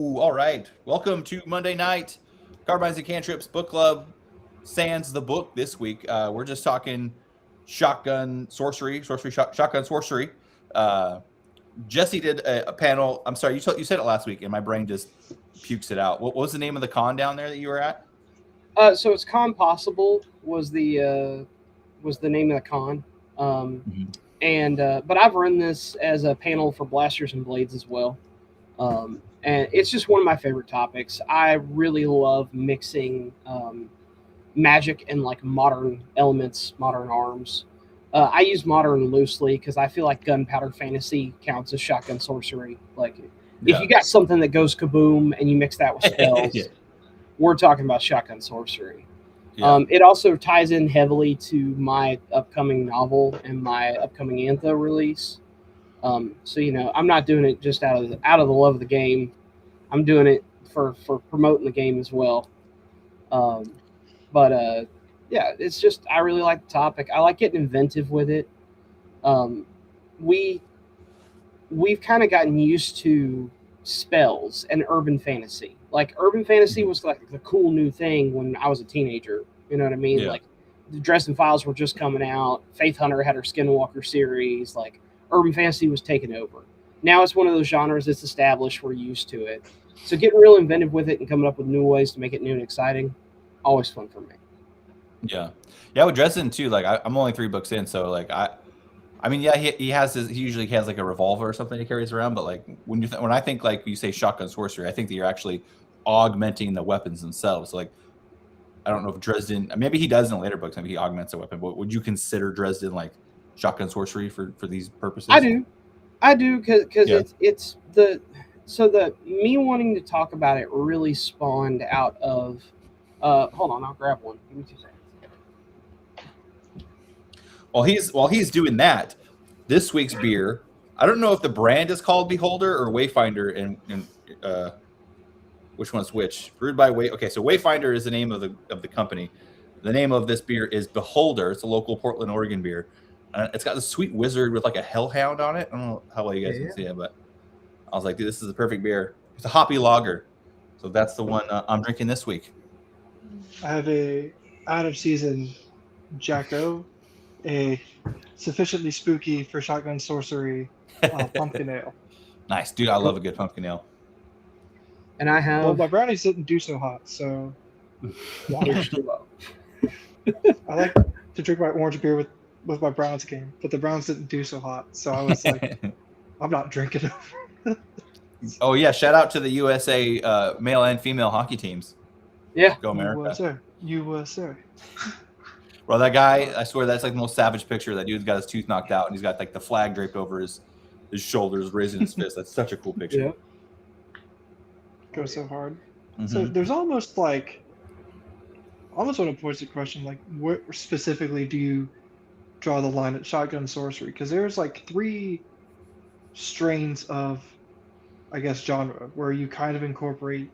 Ooh, all right. Welcome to Monday night Carbines and Cantrips Book Club. Sans the book this week. We're just talking shotgun sorcery. Uh, Jesse did a panel. I'm sorry, you said it last week, and my brain just pukes it out. What was the name of the con down there that you were at? So it's Con Possible was the name of the con, Mhm. and but I've run this as a panel for Blasters and Blades as well, and it's just one of my favorite topics. I really love mixing magic and like modern elements, modern arms. I use modern loosely because I feel like gunpowder fantasy counts as shotgun sorcery. Like if Yeah. you got something that goes kaboom and you mix that with Yeah. spells, we're talking about shotgun sorcery. Yeah. It also ties in heavily to my upcoming novel and my upcoming Antha release. So I'm not doing it just out of the love of the game. I'm doing it for promoting the game as well. Um, but yeah, it's just I really like the topic. I like getting inventive with it. Um, we we've kind of gotten used to spells and urban fantasy. Like urban fantasy was like the cool new thing when I was a teenager. You know what I mean? Yeah. Like the Dresden Files were just coming out. Faith Hunter had her Skinwalker series. Like urban fantasy was taking over. Now it's one of those genres that's established. We're used to it. So getting real inventive with it and coming up with new ways to make it new and exciting, always fun for me. Yeah. Yeah. With Dresden too. Like I'm only 3 books in, so like I mean, yeah, he usually has like a revolver or something he carries around. But like when I think like you say shotgun sorcery, I think that you're actually augmenting the weapons themselves. So, like I don't know if Dresden, maybe he does in later books, maybe he augments a weapon. But would you consider Dresden like shotgun sorcery for these I purposes? do, I do, because Yeah. it's the so the me wanting to talk about it really spawned out of. Hold on, I'll grab one. Give me 2 seconds. While he's doing that, this week's beer. I don't know if the brand is called Beholder or Wayfinder, and which one's which. Brewed by Way. Okay, so Wayfinder is the name of the company. The name of this beer is Beholder. It's a local Portland, Oregon beer. It's got the sweet wizard with like a hellhound on it. I don't know how well you guys can see it, but I was like, dude, this is a perfect beer. It's a hoppy lager. So that's the one I'm drinking this week. I have a out of season Jacko, a sufficiently spooky for shotgun sorcery pumpkin ale. Nice, dude. I love a good pumpkin ale. And I Well, have my brownies didn't do so hot, so water still up. I like to drink my orange beer with my Browns game, but the Browns didn't do so hot, so I was like, I'm not drinking it. Oh yeah, shout out to the USA male and female hockey teams. Yeah, Go America. USA. Bro, that guy, I swear that's like the most savage picture. That dude's got his tooth knocked out and he's got like the flag draped over his shoulders, raising his fist. That's such a cool picture. yeah. Go so hard. Mhm. So there's almost want to pose the question, like, where specifically do you draw the line at shotgun sorcery? Because there's like 3 strains of, I guess, genre where you kind of incorporate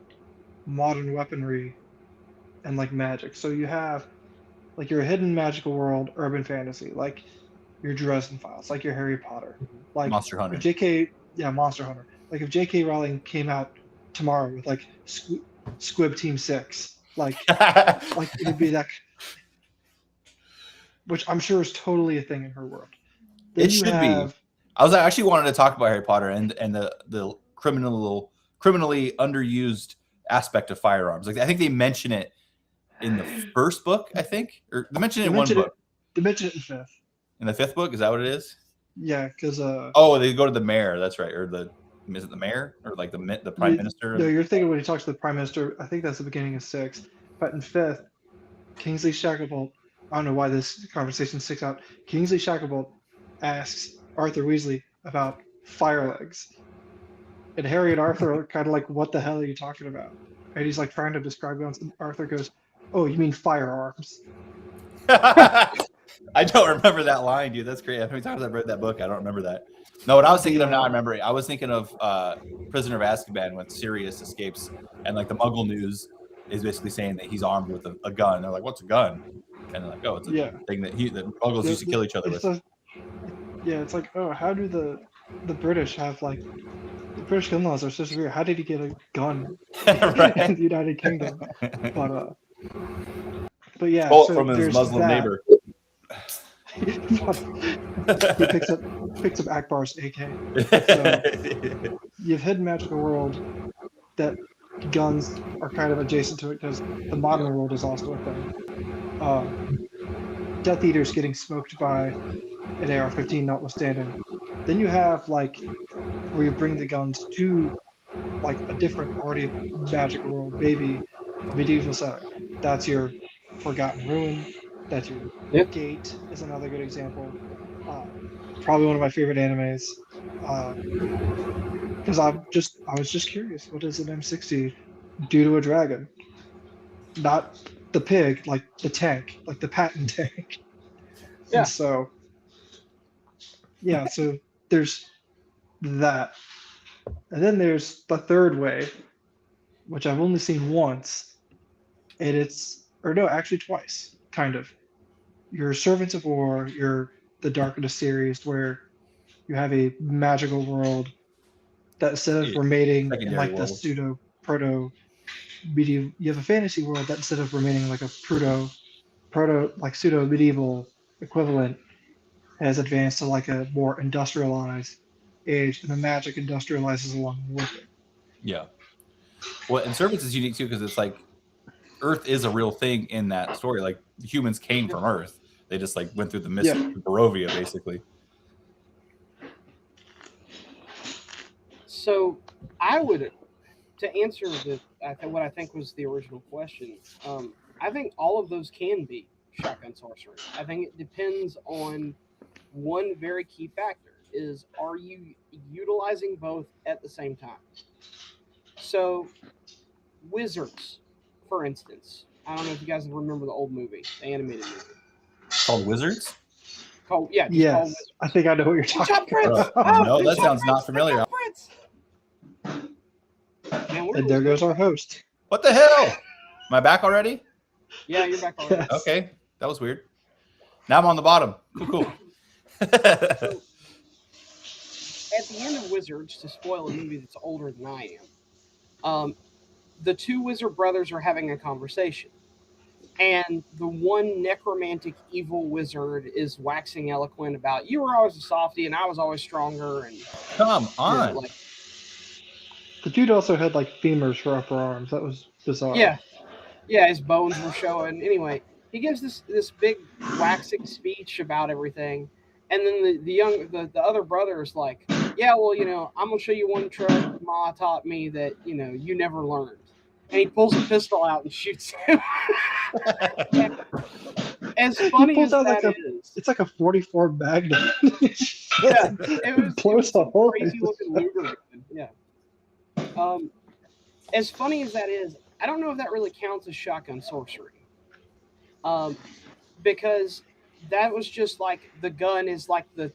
modern weaponry and like magic. So you have like your hidden magical world, urban fantasy, like your Dresden Files, like your Harry Potter, like Monster Hunter. Monster Hunter. Like if J.K. Rowling came out tomorrow with like Squib Team 6, like it would be that, which I'm sure is totally a thing in her world. Then It should be. I was actually wanted to talk about Harry Potter and the criminally underused aspect of firearms. Like I think they mention it in the first book, I think, or they mention it in one book. They mention it in 5th. In the 5th book, is that what it is? Yeah, because oh, they go to the mayor. That's right, or is it the mayor or like the prime minister? No, you're thinking when he talks to the prime minister. I think that's the beginning of 6th, but in 5th, Kingsley Shacklebolt. I don't know why this conversation sticks out. Kingsley Shacklebolt asks Arthur Weasley about fire legs, and Harry and Arthur are kind of like, "What the hell are you talking about?" And he's like trying to describe guns, and Arthur goes, "Oh, you mean firearms?" I don't remember that line, dude. That's great. How many times I've read that book? I don't remember that. No, what I was thinking of now, I remember it. I was thinking of Prisoner of Azkaban when Sirius escapes, and like the Muggle news is basically saying that he's armed with a gun. They're like, "What's a gun?" And they're like, "Oh, it's a thing that Muggles used to kill each other with." It's like, oh, how do the British have like The British gun laws are so severe. How did he get a gun in Right. the United Kingdom? But yeah, Stole it so from his there's Muslim that. neighbor. He picks up Akbar's AK. So you've hidden magical world that guns are kind of adjacent to it because the modern world is also a thing. Death Eaters getting smoked by an AR-15 notwithstanding. Then you have like where you bring the guns to like a different already magical world, maybe a medieval setting. That's your Forgotten Ruin. That's your Yep. Gate is another good example. Probably one of my favorite animes. Because I was just curious, what does an M60 do to a dragon? Not the pig, like the tank, like the patent tank. Yeah. And so yeah, so there's that. And then there's the third way, which I've only seen once, and or no, actually twice, kind of. Your Servants of War, your the Darkness series, where you have a magical world that instead of Yeah, remaining in secondary like the world. pseudo proto medieval, you have a fantasy world that instead of remaining like a proto like pseudo medieval equivalent has advanced to like a more industrialized age, and the magic industrializes along with it. Yeah. Well, and Servants is unique too because it's like Earth is a real thing in that story. Like humans came from Earth. They just like went through the mist Yeah. of Barovia, basically. So I would, to answer what I think was the original question. I think all of those can be shotgun sorcery. I think it depends on one very key factor: is are you utilizing both at the same time? So wizards, for instance. I don't know if you guys remember the old movie, the animated movie. Called Wizards? Called just called Yes, Wizards. I think I know what you're Good talking job, Prince. about. No, Good that job, sounds not Prince. familiar. Good job, Prince. Man, And there goes our host. What the hell? Am I back already? Yeah, you're back already. Yes. Okay, that was weird. Now I'm on the bottom. Cool. So, at the end of Wizards, to spoil a movie that's older than I am, the two wizard brothers are having a conversation. And the one necromantic evil wizard is waxing eloquent about, you were always a softie and I was always stronger. And Come on. like, The dude also had like femurs for upper arms. That was bizarre. yeah, his bones were showing. Anyway, he gives this big waxing speech about everything. And then the other brother is like, yeah, well, I'm going to show you one trick Ma taught me that, you never learned. And he pulls a pistol out and shoots him. As funny as that is, it's like a 44 Magnum. yeah, it was a hole. crazy looking Luger. Yeah. As funny as that is, I don't know if that really counts as shotgun sorcery. Because that was just like the gun is like the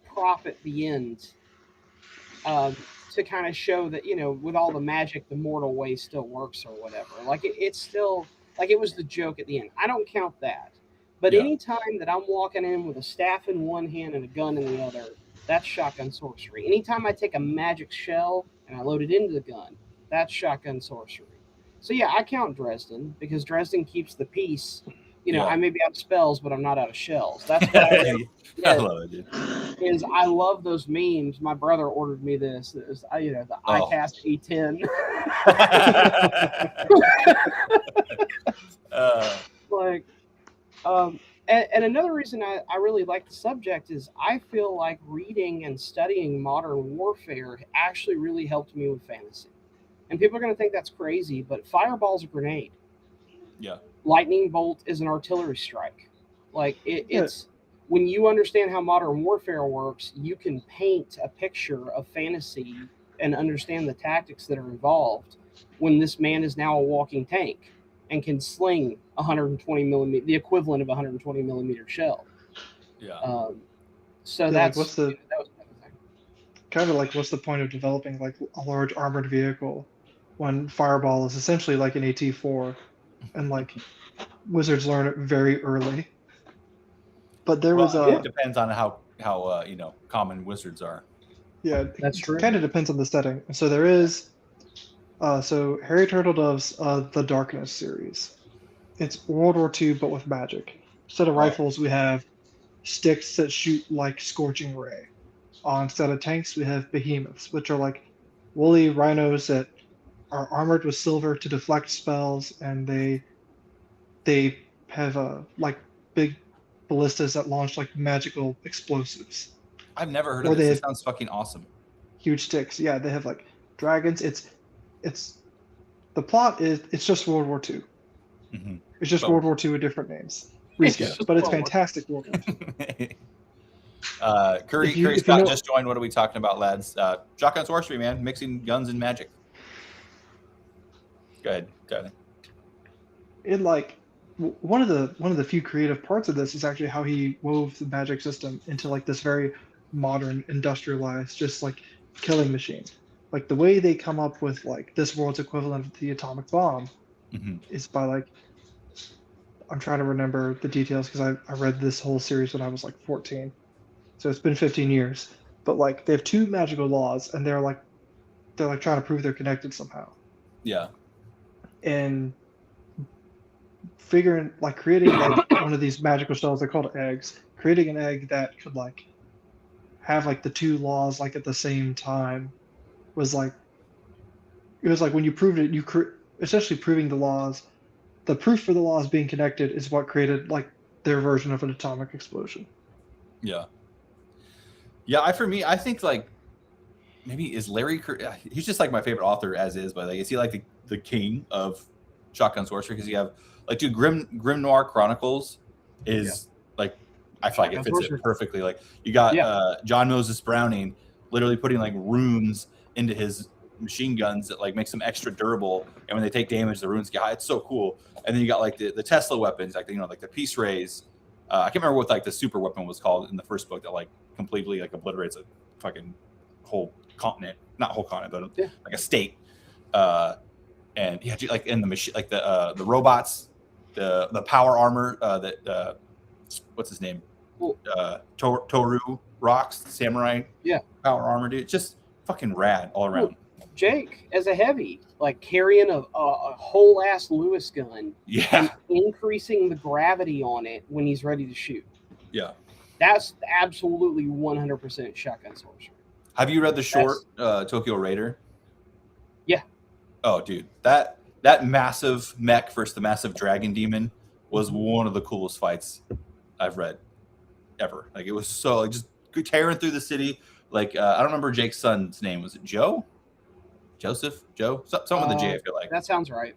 prop at the end. To kind of show that, with all the magic, the mortal way still works or whatever. Like it's still like it was the joke at the end. I don't count that. But Yeah. anytime that I'm walking in with a staff in one hand and a gun in the other, that's shotgun sorcery. Anytime I take a magic shell and I load it into the gun, that's shotgun sorcery. So yeah, I count Dresden because Dresden keeps the peace. Yeah. I may be out of spells, but I'm not out of shells. That's what I love it, dude. is I love those memes. My brother ordered me this. It was, the iCast A10. And another reason I really like the subject is I feel like reading and studying modern warfare actually really helped me with fantasy. And people are going to think that's crazy, but fireball's a grenade. Yeah. Lightning bolt is an artillery strike. Like it's when you understand how modern warfare works, you can paint a picture of fantasy and understand the tactics that are involved when this man is now a walking tank and can sling 120 millimeter, the equivalent of 120 millimeter shell. Yeah. So that's what's the kind of like what's the point of developing like a large armored vehicle when fireball is essentially like an AT4 and like wizards learn it very early. But there was it depends on how common wizards are. Yeah, That's it true. kind of depends on the setting. So there is, so Harry Turtledove's The Darkness series. It's World War II, but with magic. Instead of Oh, rifles, we have sticks that shoot like scorching ray. Instead of tanks, we have behemoths, which are like woolly rhinos that are armored with silver to deflect spells, and they have like big ballistas that launch like magical explosives. I've never heard of Or this. they This have sounds fucking awesome. huge sticks. Yeah, they have like dragons. It's the plot is it's just World War II. Mm-hmm. It's just But World War II with different names. It's Reskin, just but it's World War. fantastic World War II. Curry If you Scott know just joined. What are we talking about, lads? Shotgun sorcery, man. Mixing guns and magic. Go ahead. it, like one of the few creative parts of this is actually how he wove the magic system into like this very modern industrialized just like killing machine. Like the way they come up with like this world's equivalent of the atomic bomb Mm-hmm. is by like I'm trying to remember the details because I read this whole series when I was like 14. So it's been 15 years. But like they have two magical laws and they're like trying to prove they're connected somehow. Yeah. And figuring like creating like one of these magical shells, they're called eggs. Creating an egg that could like have like the two laws like at the same time was like it was like when you proved it, essentially proving the laws. The proof for the laws being connected is what created like their version of an atomic explosion. Yeah. Yeah. For me, I think like maybe is Larry. He's just like my favorite author as is, but like is he like the king of shotgun sorcery? Because you have like dude, Grim Noir Chronicles is like I feel like it Shotgun fits sorcery. it perfectly. Like you got Yeah. John Moses Browning literally putting like runes into his machine guns that like makes them extra durable, and when they take damage, the runes get high. It's so cool. And then you got like the Tesla weapons, like like the Peace Rays. I can't remember what like the super weapon was called in the first book that like completely like obliterates a fucking whole continent, not whole continent, but like a state. And yeah, like in the machine, like the robots, the power armor that what's his name, Toru rocks samurai. Yeah. Power armor, dude. Just fucking rad all around. Jake as a heavy, like carrying a whole ass Lewis gun, Yeah. and increasing the gravity on it when he's ready to shoot. Yeah. That's absolutely 100% shotgun sorcery. Have you read the short Tokyo Raider? Yeah. Oh, dude, that massive mech versus the massive dragon demon was one of the coolest fights I've read ever. Like it was so like just tearing through the city. Like I don't remember Jake's son's name. Was it Joe? Joseph? Joe? Someone with a J, I feel like. That sounds right.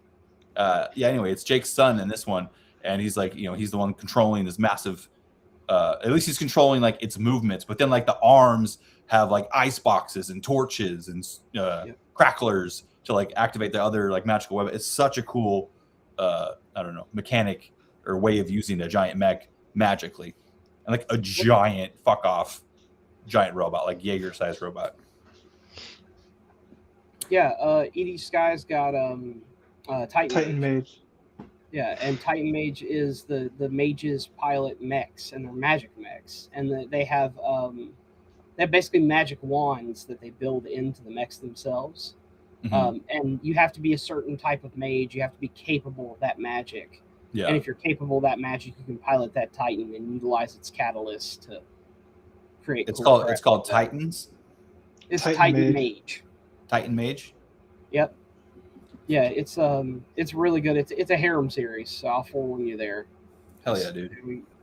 Yeah, anyway, it's Jake's son in this one. And he's like, he's the one controlling this massive, at least he's controlling like its movements. But then like the arms have like ice boxes and torches and cracklers to like activate the other like magical weapon. It's such a cool, I don't know, mechanic or way of using a giant mech magically. And like a giant giant robot, like Jaeger-sized robot. Yeah, Edie Sky's got Titan Mage. Yeah, and Titan Mage is the mage's pilot mechs, and they're magic mechs, and they have basically magic wands that they build into the mechs themselves. Mm-hmm. And you have to be a certain type of mage. You have to be capable of that magic. Yeah. And if you're capable of that magic, you can pilot that Titan and utilize its catalyst to create. It's called Titans. It's Titan Mage. Titan Mage. Yep. Yeah, it's really good. It's a harem series, so I'll forewarn you there. Hell yeah, dude.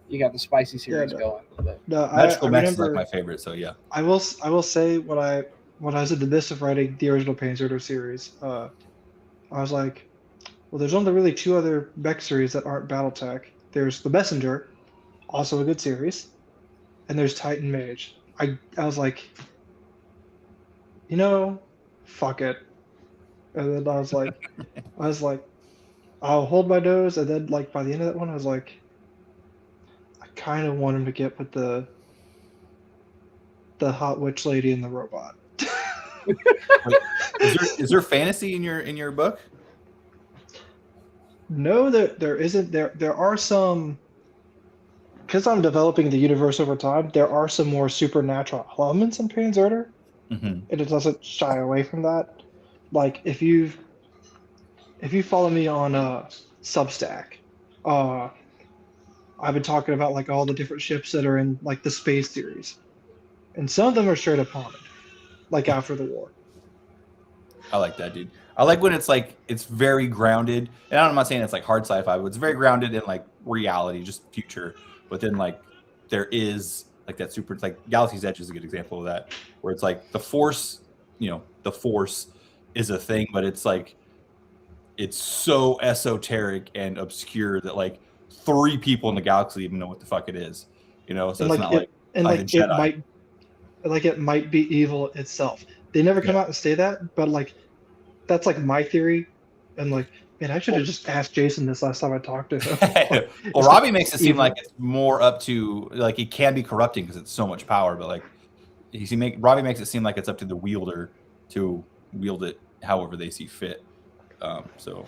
You got the spicy series going. No, Magical Mechs is remember, like my favorite, so yeah. I will say when I was in the midst of writing the original Panzer series, I was like, well, there's only really two other mech series that aren't BattleTech. There's The Messenger, also a good series, and there's Titan Mage. I was like, fuck it. And then I was like, I'll hold my nose. And then like by the end of that one, I was like, I kind of want him to get with the hot witch lady and the robot. Wait, is there fantasy in your book? No, there isn't. There are some. Because I'm developing the universe over time, there are some more supernatural elements in Panzerder, Mhm. and it doesn't shy away from that. Like if you follow me on Substack, uh, I've been talking about like all the different ships that are in like the space series, and some of them are straight up haunted, like after the war. I like that, dude. I like when it's very grounded. And I'm not saying it's like hard sci-fi, but it's very grounded in like reality, just future. But then like there is like that super it's like Galaxy's Edge is a good example of that, where it's like the force, the force is a thing, but it's like it's so esoteric and obscure that like 3 people in the galaxy even know what the fuck it is. So And it's like not like it and like the like it Jedi. might like it might be evil itself. They never Yeah. come out and say that, but like that's like my theory. And like, man, I should have just asked Jason this last time I talked to him. Like, Well, is Robbie makes it seem evil? like it's more up to like it can be corrupting because it's so much power, but like Robbie makes it seem like it's up to the wielder to wield it however they see fit. So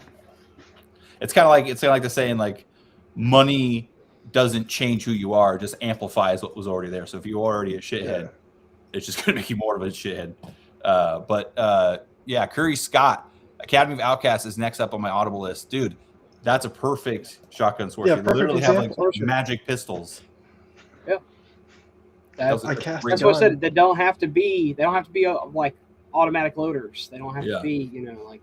it's kind of like the saying like money doesn't change who you are, just amplifies what was already there. So if you're already a shithead, Yeah. it's just going to make you more of a shithead. Yeah, Curry Scott, Academy of Outcasts is next up on my Audible list, dude. That's a perfect shotgun sorcery. Yeah, They perfect literally have like example. magic pistols. Yeah. That's I a cast great That's what I gun. said. They don't have to be. They don't have to be like automatic loaders. They don't have Yeah. to be, like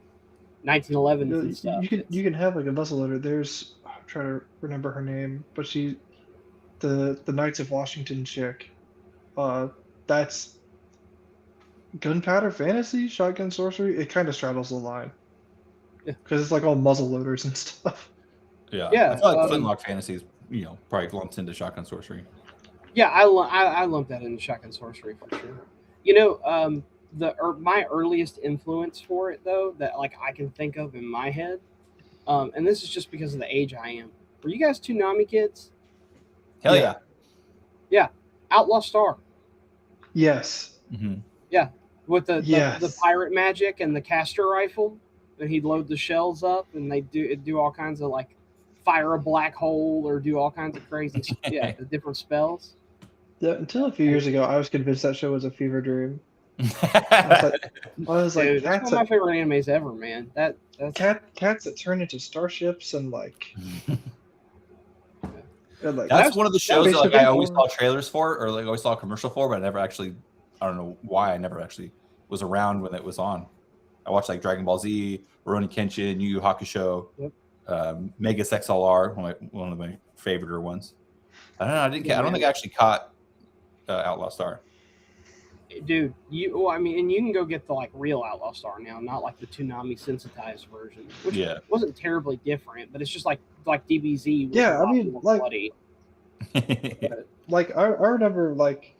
1911s You, and stuff. you can have like a muzzle loader. I'm trying to remember her name, but the Knights of Washington chick. That's gunpowder fantasy, shotgun sorcery. It kind of straddles the line Yeah. because it's like all muzzle loaders and stuff. Yeah. Yeah, I feel like Flintlock Fantasy is, probably lumps into shotgun sorcery. Yeah, I lump that in shotgun sorcery for sure. My earliest influence for it though that like I can think of in my head, and this is just because of the age I am. Were you guys Toonami kids? Hell Yeah. Yeah, Outlaw Star. Yes. Mm-hmm. Yeah, with the Yes. pirate magic and the caster rifle, and he'd load the shells up, and they do all kinds of like fire a black hole or do all kinds of crazy the different spells. Yeah, until a few years ago, I was convinced that show was a fever dream. I was like, Dude, that's one of my favorite animes ever, man. That's cats that turn into starships and like That's one of the shows that like I always basically- saw trailers for, or like always saw a commercial for, but I never actually. I don't know why I never actually was around when it was on. I watched like Dragon Ball Z, Rurouni Kenshin, Yu Yu Hakusho, Megas XLR, one of my favorite ones. I don't know. I don't think I actually caught Outlaw Star. dude. And you can go get the like real Outlaw Star now, not like the Toonami sensitized version, which wasn't terribly different, but it's just like DBZ. Was Yeah, a I lot mean, more like- bloody. like I remember like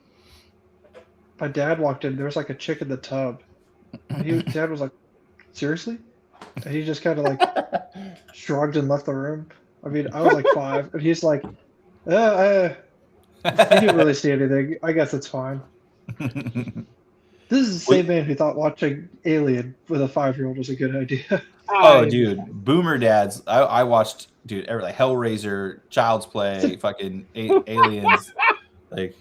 my dad walked in, there was like a chick in the tub. And dad was like, seriously? And he just kind of like shrugged and left the room. I mean, I was like 5, and he's like, he didn't really see anything. I guess it's fine. This is the same man who thought watching Alien with a 5-year-old was a good idea. Oh, dude, Boomer Dads. I watched, dude, like Hellraiser, Child's Play, fucking Aliens. Like,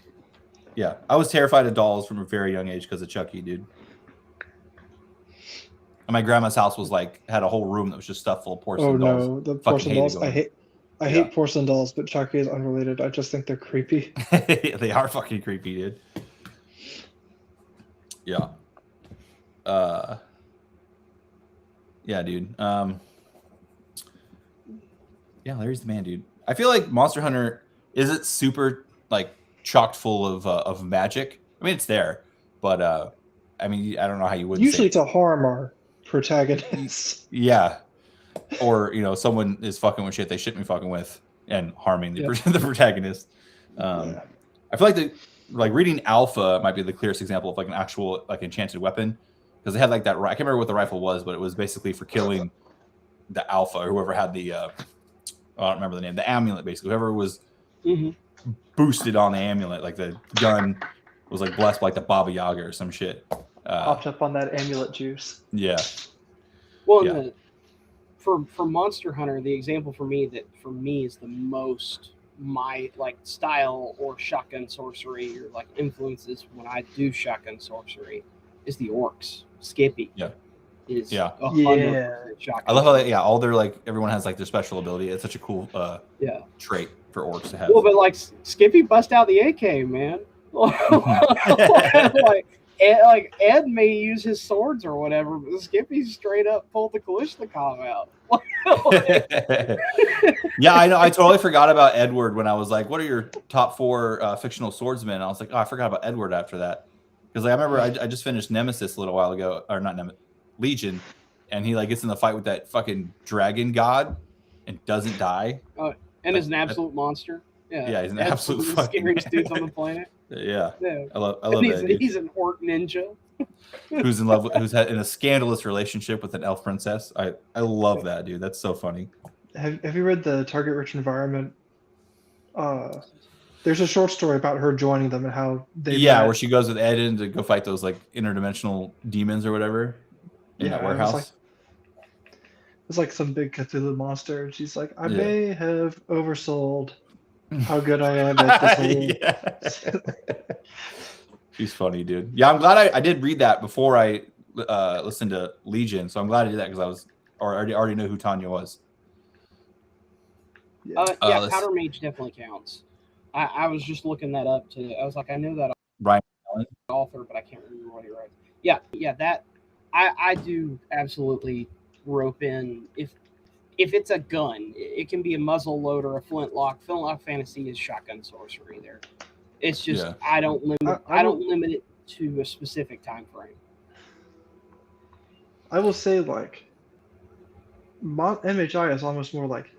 yeah, I was terrified of dolls from a very young age because of Chucky, dude. And my grandma's house was like had a whole room that was just stuffed full of porcelain dolls. Oh no, the Fucking porcelain dolls. hated I hate porcelain dolls, but Chucky is unrelated. I just think they're creepy. They are fucking creepy, dude. Yeah. Yeah, dude. Yeah, Larry's the man, dude. I feel like Monster Hunter isn't super like chocked full of magic. I mean, it's there, but I mean, I don't know how you would. Usually, to harm our protagonists. Yeah, or someone is fucking with shit they shouldn't be fucking with and harming the protagonist. I feel like reading Alpha might be the clearest example of like an actual like enchanted weapon, because they had like that. I can't remember what the rifle was, but it was basically for killing the Alpha or whoever had the. I don't remember the name. The amulet, basically. Whoever was boosted on the amulet, like the gun was like blessed by like the Baba Yaga or some shit. Popped up on that amulet juice. Yeah. Well, for Monster Hunter, the example for me is the most my like style or shotgun sorcery or like influences when I do shotgun sorcery is the orcs. Skippy. Yeah. Is Yeah. 100% shotgun. I love how they, all their like everyone has like their special ability. It's such a cool trait for orcs to have. Well, but like Skippy bust out the AK, man. like Ed may use his swords or whatever, but Skippy straight up pulled the Kalashnikov out. Yeah, I know. I totally forgot about Edward when I was like, "What are your top 4 fictional swordsmen?" I was like, "Oh, I forgot about Edward after that," because I remember I just finished Nemesis a little while ago, or not Nemesis, Legion, and he like gets in the fight with that fucking dragon god and doesn't die. And is an absolute monster. Yeah, he's an absolute fucking scariest dudes on the planet. Yeah. I love that. He's an orc ninja. Who's in love with, who's in a scandalous relationship with an elf princess. I love that, dude. That's so funny. Have you read the Target Rich Environment? There's a short story about her joining them and how they where she goes with Eden to go fight those like interdimensional demons or whatever in that warehouse. It's like some big Cthulhu monster, and she's like, I may have oversold how good I am at this whole... She's funny, dude. Yeah, I'm glad I did read that before I listened to Legion, so I'm glad I did that because I already know who Tanya was. Powder Mage definitely counts. I was just looking that up too. I was like, I knew that Brian author, but I can't remember what he wrote. Yeah, that I do absolutely rope in if it's a gun, it can be a muzzle loader, a flintlock. Flintlock fantasy is shotgun sorcery. There, it's just I don't limit it to a specific time frame. I will say like MHI is almost more like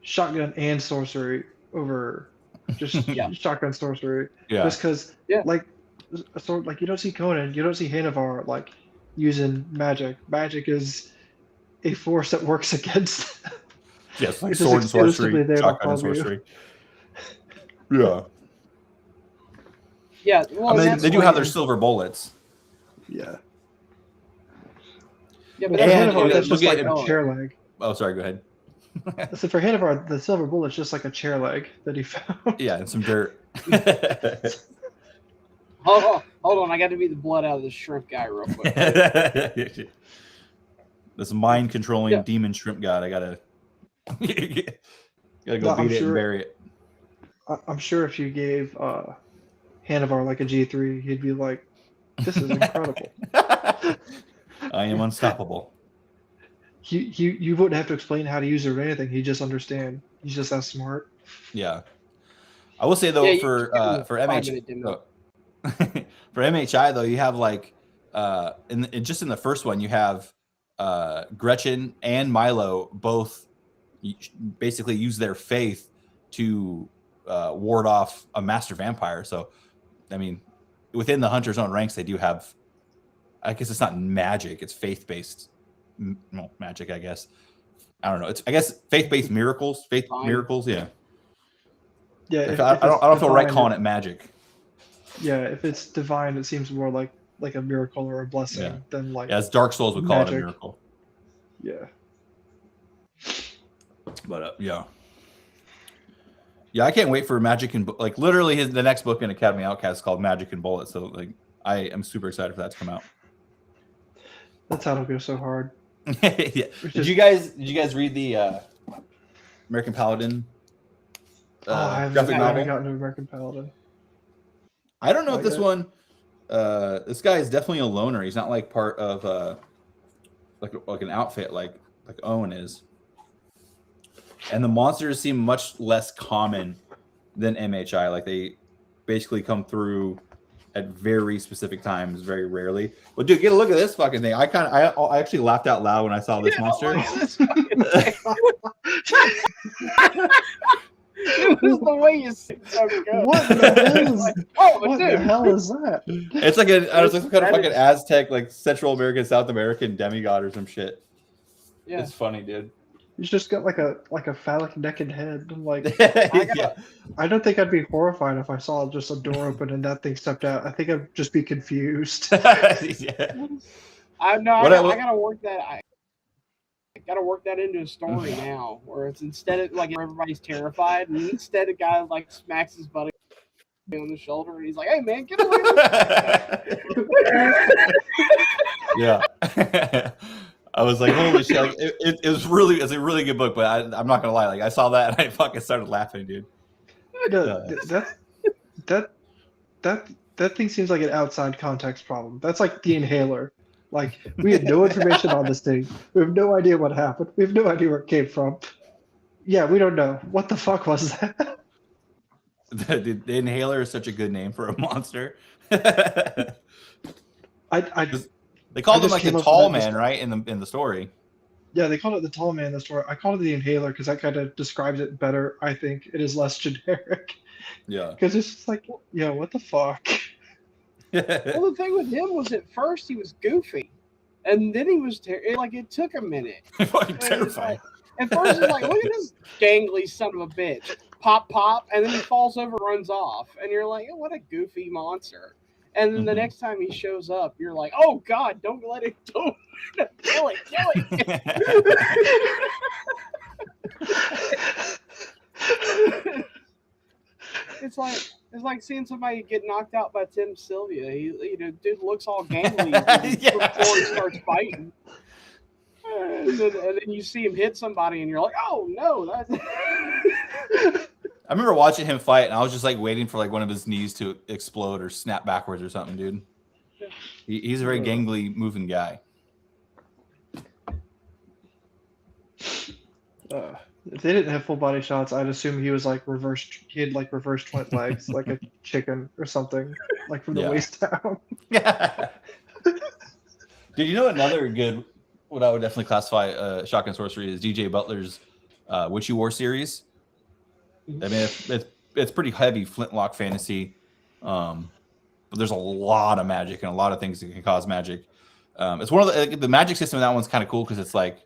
shotgun and sorcery over just shotgun sorcery. Yeah. Just because like you don't see Conan, you don't see Hanavar like using magic. Magic is a force that works against. Yes, like sword and sorcery, shotgun and sorcery. Yeah. Yeah. Well, I mean, they do have their silver bullets. Yeah. Yeah, but that's just like a chair leg. Oh, sorry. Go ahead. So for Hanavar, the silver bullet's just like a chair leg that he found. Yeah, and some dirt. Hold on, I got to beat the blood out of this shrimp guy real quick. This mind controlling demon shrimp god. I gotta go beat it and bury it. I'm sure if you gave Hanavar like a G3, he'd be like, "This is incredible." I am unstoppable. You wouldn't have to explain how to use it or anything. He'd just understand. He's just that smart. Yeah. I will say though, for MHI, for MHI though, you have like in the first one you have Gretchen and Milo both basically use their faith to ward off a master vampire. So, I mean, within the Hunter's own ranks, they do have. I guess it's not magic; it's faith-based magic. I guess I don't know. It's faith-based miracles. Miracles. Yeah. Yeah. I don't feel right calling it magic. Yeah, if it's divine, it seems more like a miracle or a blessing than like. As Dark Souls would call it a miracle. Yeah. But yeah, I can't wait for Magic and like literally the next book in Academy Outcast is called Magic and Bullets. So like I am super excited for that to come out. That's how it'll go so hard. Yeah. Did you guys read the American Paladin? I haven't gotten to American Paladin. I don't know if this one. This guy is definitely a loner. He's not like part of like an outfit like Owen is. And the monsters seem much less common than MHI. Like they basically come through at very specific times, very rarely. But dude, get a look at this fucking thing. I actually laughed out loud when I saw this monster. It was the way you said so good. What the hell is that? It's like it's some kind of fucking Aztec, like Central American, South American demigod or some shit. Yeah. It's funny, dude. He's just got like a phallic neck and head. I'm like, I don't think I'd be horrified if I saw just a door open and that thing stepped out. I think I'd just be confused. I gotta work that. I gotta work that into a story now, where it's instead of like everybody's terrified, and instead a guy like smacks his butt me on the shoulder, and he's like, "Hey, man, get away!" Yeah. I was like, holy shit! Like, it was a really good book, but I'm not gonna lie. Like, I saw that and I fucking started laughing, dude. No, that thing seems like an outside context problem. That's like the inhaler. Like, we had no information on this thing. We have no idea what happened. We have no idea where it came from. Yeah, we don't know. What the fuck was that? The inhaler is such a good name for a monster. I They called him just like came the up with tall that man, right? In the story. Yeah, they called it the tall man in the story. I called it the inhaler because that kind of describes it better. I think it is less generic. Yeah. Because it's just like, yeah, what the fuck? Well, the thing with him was at first he was goofy, and then he was like it took a minute. Fucking terrifying. At first, it's like, look at this gangly son of a bitch. Pop, pop, and then he falls over, runs off, and you're like, oh, what a goofy monster. And then the next time he shows up, you're like, oh God, don't let it go. Kill it. It's like seeing somebody get knocked out by Tim Sylvia. Dude looks all gangly before he starts fighting. And then you see him hit somebody, and you're like, "Oh no!" I remember watching him fight, and I was just like waiting for like one of his knees to explode or snap backwards or something, dude. He's a very gangly moving guy. If they didn't have full body shots, I'd assume he was like reversed. He had like reverse twin legs, like a chicken or something, like from the waist down. Yeah. Did you know another good? What I would definitely classify shotgun sorcery is DJ Butler's Witchy War series. I mean, it's pretty heavy flintlock fantasy, but there's a lot of magic and a lot of things that can cause magic. It's one of the magic system. That one's kind of cool because it's like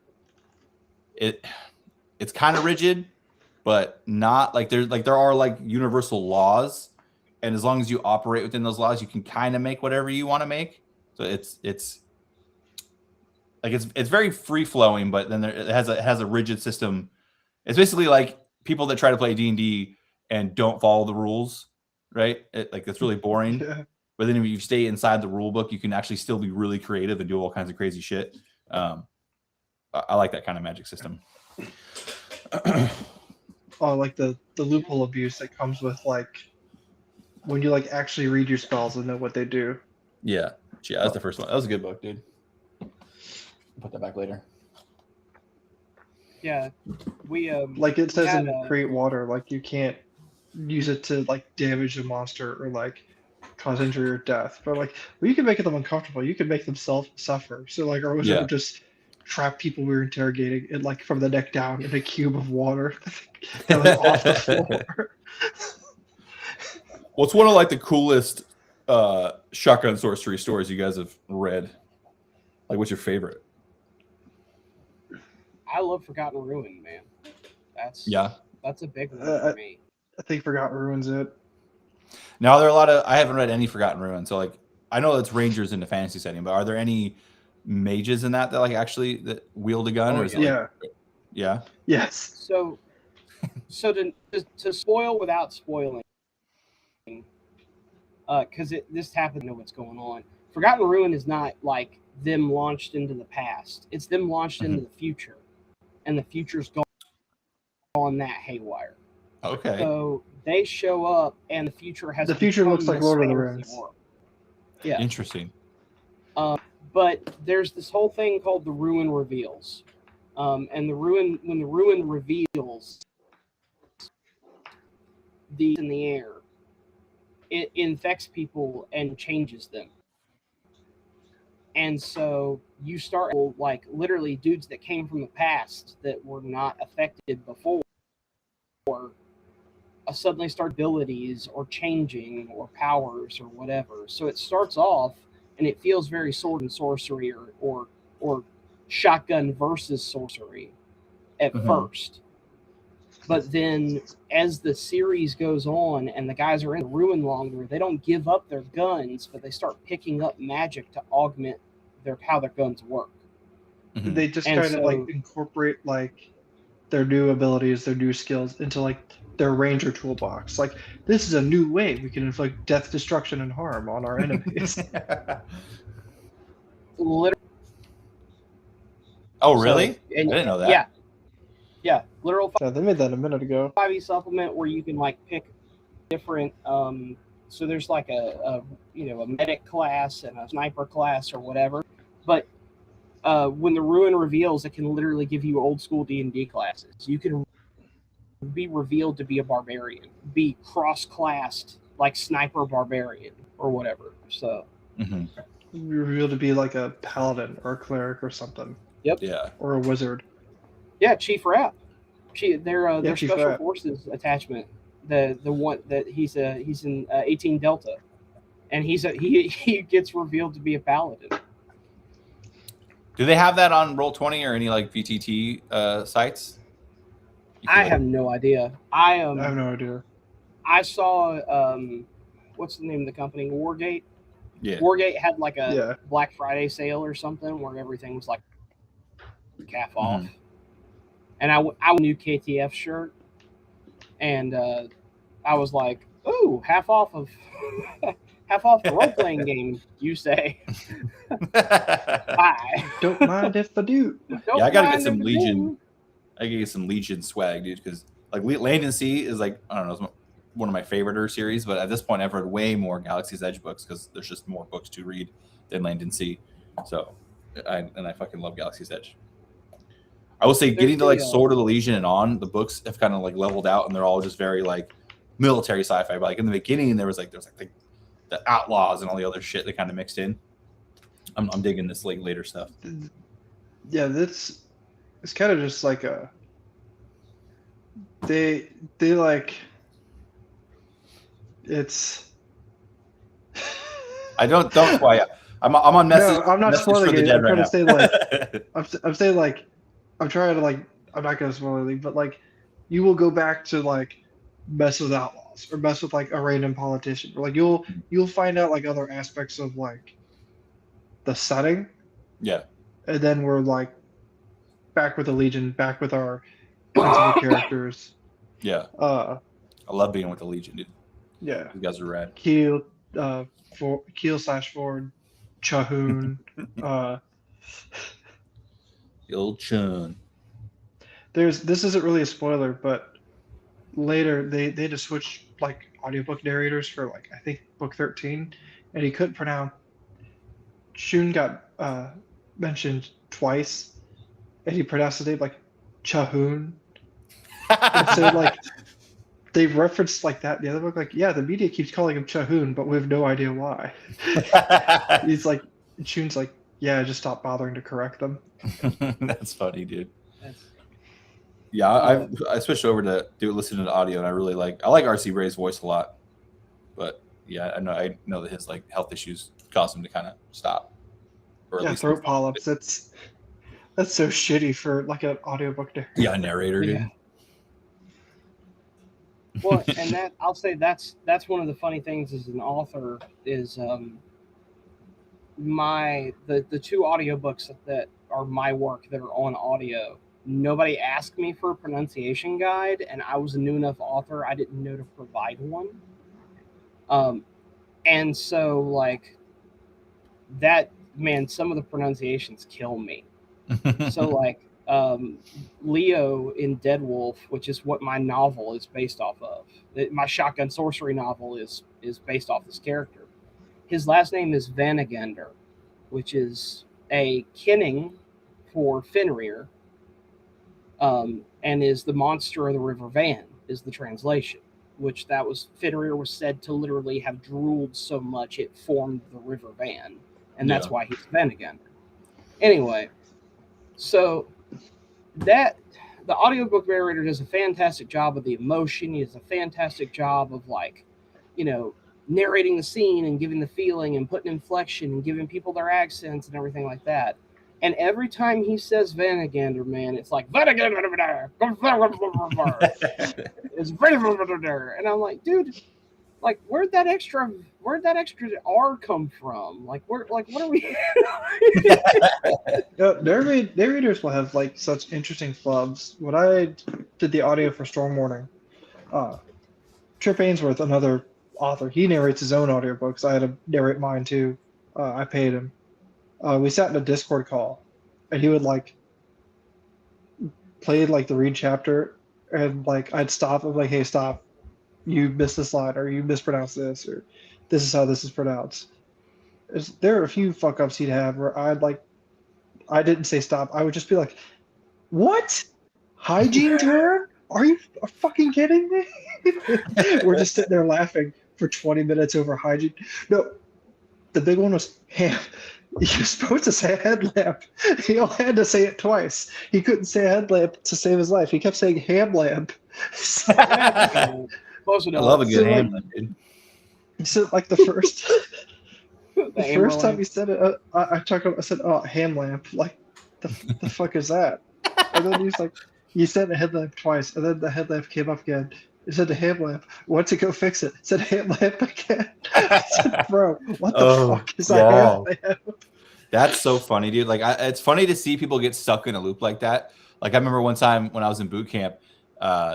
it's kind of rigid, but not like there are like universal laws, and as long as you operate within those laws, you can kind of make whatever you want to make. So it's very free flowing, but then it has a rigid system. It's basically like people that try to play D&D and don't follow the rules, right? It's really boring. Yeah. But then if you stay inside the rule book, you can actually still be really creative and do all kinds of crazy shit. I like that kind of magic system. Oh, like the loophole abuse that comes with like when you like actually read your spells and know what they do. Yeah, that's the first one. That was a good book, dude. Put that back later. Yeah, we like it says in Create Water, like you can't use it to like damage a monster or like cause injury or death. But like, well, you can make them uncomfortable. You can make them suffer. So like, or was it just trap people we were interrogating and like from the neck down in a cube of water that was off the floor. Well, it's one of like the coolest shotgun sorcery stories you guys have read. Like, what's your favorite? I love Forgotten Ruin, man. That's a big one for me. I think Forgotten Ruin's it. Now there are a lot of I haven't read any Forgotten Ruin, so like I know it's rangers in the fantasy setting, but are there any mages in that like actually that wield a gun? Oh, or is it yeah. Yes. So to spoil without spoiling, because this happened to know what's going on. Forgotten Ruin is not like them launched into the past. It's them launched into the future, and the future's gone that haywire. Okay. So they show up, and the future has. The future looks like Lord of the Rings. Yeah. Interesting. But there's this whole thing called the Ruin Reveals, and when the Ruin reveals in the air, it infects people and changes them. And so you start like literally dudes that came from the past that were not affected before suddenly start abilities or changing or powers or whatever. So it starts off and it feels very sword and sorcery or shotgun versus sorcery at first. But then as the series goes on and the guys are in the Ruin longer, they don't give up their guns, but they start picking up magic to augment how their guns work. They just kind of like incorporate like their new abilities, their new skills into like their ranger toolbox. Like, this is a new way we can inflict death, destruction, and harm on our enemies. Literally, Oh, really? and, I didn't know that. Yeah, literal Yeah, they made that a minute ago. 5e supplement where you can like pick different. So there's like a medic class and a sniper class or whatever, but when the ruin reveals, it can literally give you old school D&D classes. You can be revealed to be a barbarian, be cross-classed like sniper barbarian or whatever. So Mm-hmm. You're revealed to be like a paladin or a cleric or something. Yep. Yeah. Or a wizard. Yeah, Chief Rap. Their Chief special Rap. forces attachment. The one that he's in 18 Delta, and he gets revealed to be a paladin. Do they have that on Roll20 or any like VTT sites? I have no idea. I have no idea. I saw what's the name of the company? Wargate. Yeah. Wargate had like a Black Friday sale or something where everything was like half off. And I a new KTF shirt, and I was like, "Ooh, half off the role playing game." You say? Bye. Don't mind if I do. Yeah, I gotta get some Legion. I gotta get some Legion swag, dude, because like Land and Sea is like, I don't know, it's one of my favorite series, but at this point I've read way more Galaxy's Edge books because there's just more books to read than Land and Sea. So I fucking love Galaxy's Edge. I will say getting to like Sword of the Legion and on, the books have kind of like leveled out and they're all just very like military sci-fi. But like in the beginning there was like the outlaws and all the other shit that kind of mixed in. I'm digging this like later stuff. Yeah, it's kind of just like they like it's. I don't spoil. I'm on message. No, I'm not message spoiling for the it. dead I'm right trying now. to say like I'm saying like I'm trying to like I'm not gonna spoil anything, but like you will go back to like mess with outlaws or mess with like a random politician. Or, like you'll find out like other aspects of like the setting. Yeah. And then we're like back with the Legion, back with our principal characters. Yeah. I love being with the Legion, dude. Yeah. You guys are rad. Keel Ford, Chahoon. The old Chun. This isn't really a spoiler, but later they just switched like audiobook narrators for like I think book 13, and he couldn't pronounce. Shun got mentioned twice, and he pronounced the name like Chahoon. And so like they referenced like that in the other book, like yeah, the media keeps calling him Chahoon, but we have no idea why. He's like, Shun's like, yeah, just stop bothering to correct them. That's funny, dude. Yeah, I switched over to listening to audio, and I like RC Bray's voice a lot. But yeah, I know that his like health issues caused him to kind of stop. Or at least throat polyps. That's so shitty for like an audiobook narrator. Yeah, narrator, dude. Well, and that I'll say that's one of the funny things as an author is the two audiobooks that are my work that are on audio. Nobody asked me for a pronunciation guide, and I was a new enough author I didn't know to provide one. And so like that, man, some of the pronunciations kill me. So like Leo in Dead Wolf, which is what my novel is based off of. My Shotgun Sorcery novel is based off this character. His last name is Vanagander, which is a kinning for Fenrir, and is the monster of the River Van, is the translation. Which Fenrir was said to literally have drooled so much it formed the River Van, and that's why he's Vanagander. Anyway, so that the audiobook narrator does a fantastic job of the emotion. He does a fantastic job of like, narrating the scene and giving the feeling and putting inflection and giving people their accents and everything like that. And every time he says Vanagander, man, it's like Vanagander. It's Vanagander, and I'm like, dude, like where'd that extra R come from? Like what are we? Narrators will have like such interesting flubs. When I did the audio for Storm Warning, Trip Ainsworth, another author, he narrates his own audiobooks. I had to narrate mine too. I paid him. We sat in a Discord call, and he would like play like the read chapter, and like I'd stop. I'm like, hey, stop! You missed this line, or you mispronounced this, or this is how this is pronounced. There are a few fuck ups he'd have where I didn't say stop. I would just be like, what? Hygiene term? Are you fucking kidding me? We're just sitting there laughing for 20 minutes over hygiene. No, the big one was ham. You're supposed to say headlamp. He only had to say it twice. He couldn't say headlamp to save his life. He kept saying ham lamp. Close enough. I love a good So, like, ham lamp, dude. So like the first time he said it, I said, oh, ham lamp. Like, the fuck is that? And then he's like, you said the headlamp twice, and then the headlamp came up again. He said the ham lamp. Went to go fix it. Said ham lamp again. I said, bro, what the fuck is a ham lamp? That's so funny, dude. Like, it's funny to see people get stuck in a loop like that. Like, I remember one time when I was in boot camp,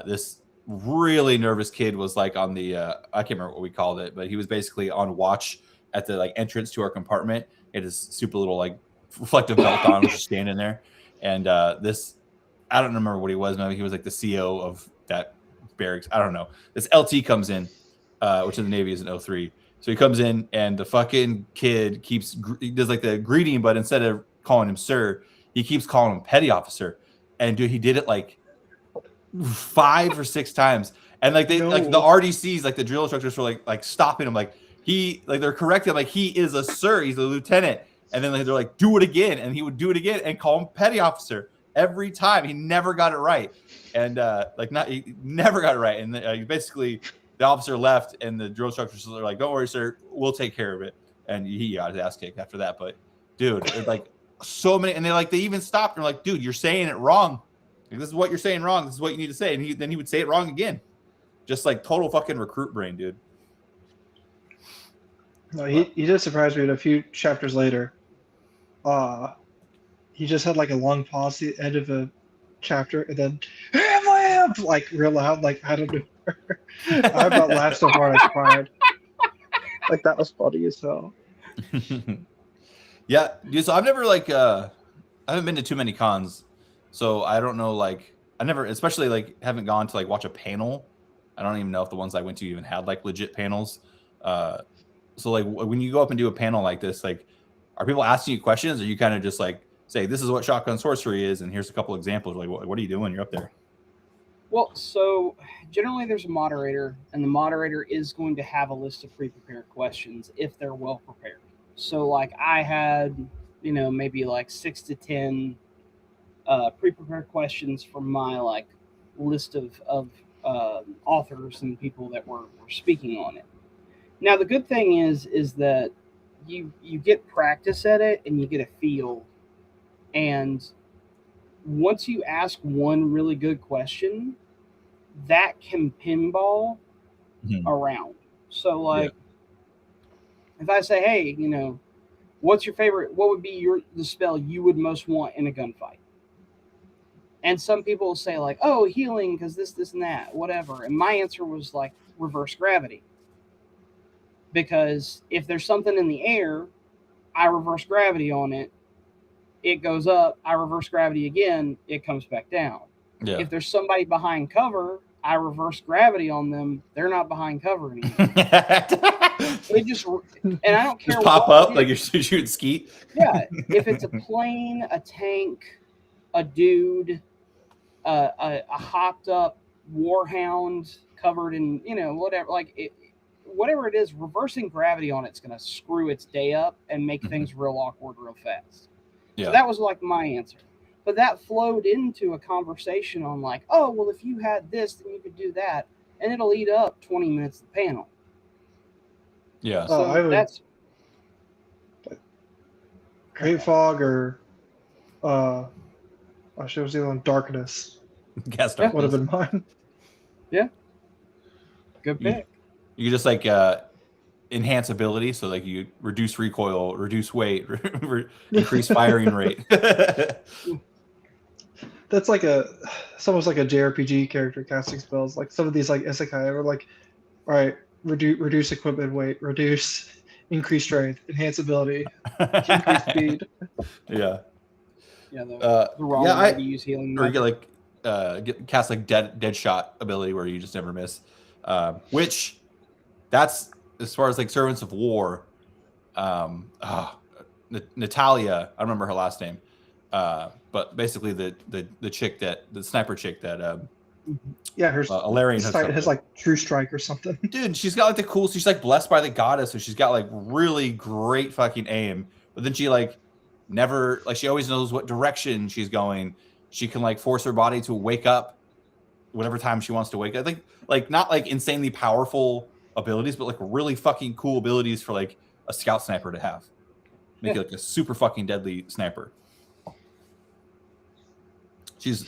this really nervous kid was like on the I can't remember what we called it, but he was basically on watch at the like entrance to our compartment. He had his super little like reflective belt on, was just standing there. And this, I don't remember what he was. Maybe he was like the CO of that barracks. I don't know. This LT comes in, which in the Navy is an 03. So he comes in, and the fucking kid he does like the greeting, but instead of calling him sir, he keeps calling him petty officer. And dude, he did it like 5 or 6 times. And like like the RDCs, like the drill instructors were like stopping him, like they're correcting, like he is a sir, he's a lieutenant. And then they're like, do it again, and he would do it again and call him petty officer every time. He never got it right, and he never got it right. And basically, the officer left, and the drill instructors are like, "Don't worry, sir, we'll take care of it." And he got his ass kicked after that. But dude, it's like so many, and they even stopped and were like, "Dude, you're saying it wrong. Like, this is what you're saying wrong. This is what you need to say." And then he would say it wrong again, just like total fucking recruit brain, dude. No, he did surprise me. A few chapters later, he just had like a long pause at the end of a chapter, and then ham lamp, like real loud, like I don't know. I about laughed so hard I cried. Like that was funny as hell. Yeah, dude. So I've never I haven't been to too many cons, so I don't know. Like I never, especially like haven't gone to like watch a panel. I don't even know if the ones I went to even had like legit panels. So like when you go up and do a panel like this, like are people asking you questions, or you kind of just like say this is what shotgun sorcery is, and here's a couple examples? Like what are you doing? You're up there. Well, so generally there's a moderator, and the moderator is going to have a list of pre-prepared questions if they're well prepared. So like I had, maybe like 6 to 10 pre-prepared questions from my like list of authors and people that were speaking on it. Now the good thing is that you get practice at it, and you get a feel, and once you ask one really good question, that can pinball around. So like if I say, hey, what's your favorite, what would be the spell you would most want in a gunfight? And some people will say like, oh, healing because this and that, whatever. And my answer was like reverse gravity. Because if there's something in the air, I reverse gravity on it, it goes up, I reverse gravity again, it comes back down. Yeah. If there's somebody behind cover, I reverse gravity on them, they're not behind cover anymore. They just, and I don't care. Just pop up like you're shooting skeet. Yeah. If it's a plane, a tank, a dude, a hopped up warhound covered in, whatever, like whatever it is, reversing gravity on it's going to screw its day up and make things real awkward real fast. Yeah. So that was like my answer. But that flowed into a conversation on like, oh, well, if you had this, then you could do that. And it'll eat up 20 minutes of the panel. Yeah. So that's Great Fog or I should have seen on Darkness. Gas Darkness would have been mine. Yeah. Good pick. You just like enhance ability, so like you reduce recoil, reduce weight, increase firing rate. That's like it's almost like a JRPG character casting spells. Like some of these like isekai are like, all right, reduce equipment weight, increase strength, enhance ability, increase speed. Yeah. Yeah, the Yeah, wrong way to use healing. or you get Magic. like cast like dead shot ability where you just never miss. Which that's as far as like servants of war. Natalia, I don't remember her last name. But basically the chick the sniper chick that Yeah, her Alarian hooks up has with. like True Strike or something. Dude, she's got like the cool. She's like blessed by the goddess, so she's got like really great fucking aim. But then she like never like she always knows what direction she's going. She can like force her body to wake up whatever time she wants to wake up. Like not like insanely powerful abilities, but like really fucking cool abilities for like a scout sniper to have. Make it like a super fucking deadly sniper.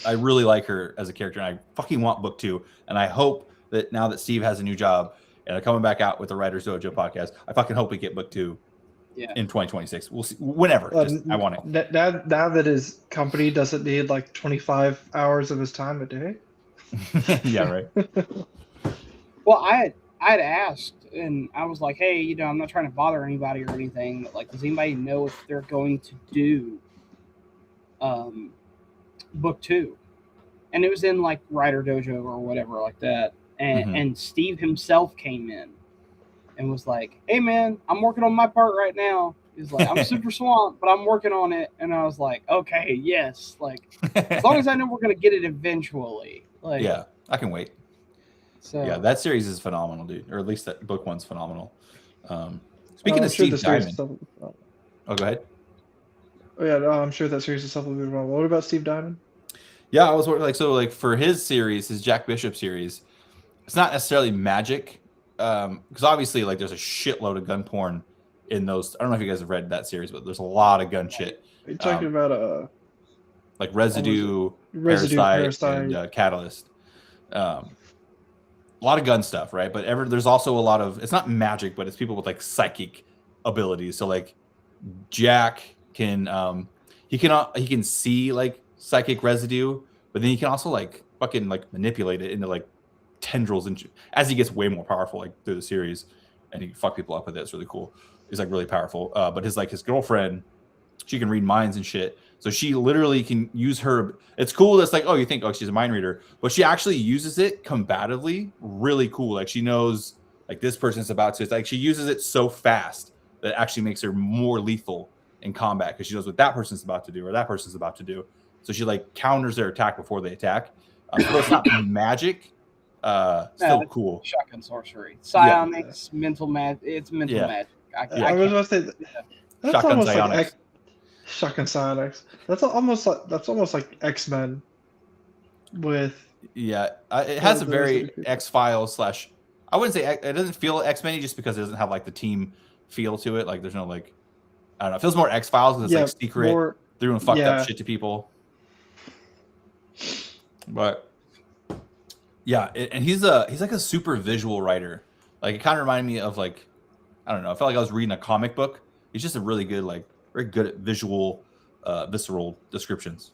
I really like her as a character, and I fucking want book 2. And I hope that now that Steve has a new job and I'm coming back out with the Writers Dojo podcast, I fucking hope we get book 2 in 2026. We'll see whenever. I want it. Now that his company doesn't need like 25 hours of his time a day. Yeah, right. Well, I had asked, and I was like, hey, I'm not trying to bother anybody or anything, but like, does anybody know if they're going to do book 2? And it was in like Writer Dojo or whatever like that. And Steve himself came in and was like, hey man, I'm working on my part right now. He's like, I'm super swamped, but I'm working on it. And I was like, okay, yes. Like, as long as I know we're going to get it eventually. Like, yeah, I can wait. So yeah, that series is phenomenal, dude. Or at least that book 1's phenomenal. Speaking of Steve Diamond. Oh, go ahead. Oh yeah, no, I'm sure that series is something wrong. What about Steve Diamond? Yeah, I was like for his series, his Jack Bishop series, it's not necessarily magic, because obviously like there's a shitload of gun porn in those. I don't know if you guys have read that series, but there's a lot of gun shit. Are you talking about like Residue, Parasite, and Catalyst. A lot of gun stuff, right? But there's also a lot of, it's not magic, but it's people with like psychic abilities. So like Jack can he can see like psychic residue, but then he can also like fucking like manipulate it into like tendrils, and as he gets way more powerful like through the series, and he can fuck people up with it. It's really cool. He's like really powerful. But his girlfriend, she can read minds and shit. So she literally can use her. It's cool. That's like, oh, you think, oh, she's a mind reader, but she actually uses it combatively. Really cool. Like she knows like this person's about to. It's like she uses it so fast that it actually makes her more lethal in combat because she knows what that person's about to do or that person's about to do. So she like counters their attack before they attack. So it's not magic. Still cool. Shotgun sorcery, psionics, mental magic. It's mental magic. I was going to say that's Shotgun almost psionics. like Shotgun psionics. That's almost like X-Men. With it has a very X-Files / I wouldn't say it doesn't feel X-Men just because it doesn't have like the team feel to it. Like there's no like, I don't know. It feels more X-Files because it's like secret, doing fucked up shit to people. But yeah, and he's like a super visual writer. Like it kind of reminded me of like, I don't know. I felt like I was reading a comic book. He's just a really good, like very good at visual, visceral descriptions.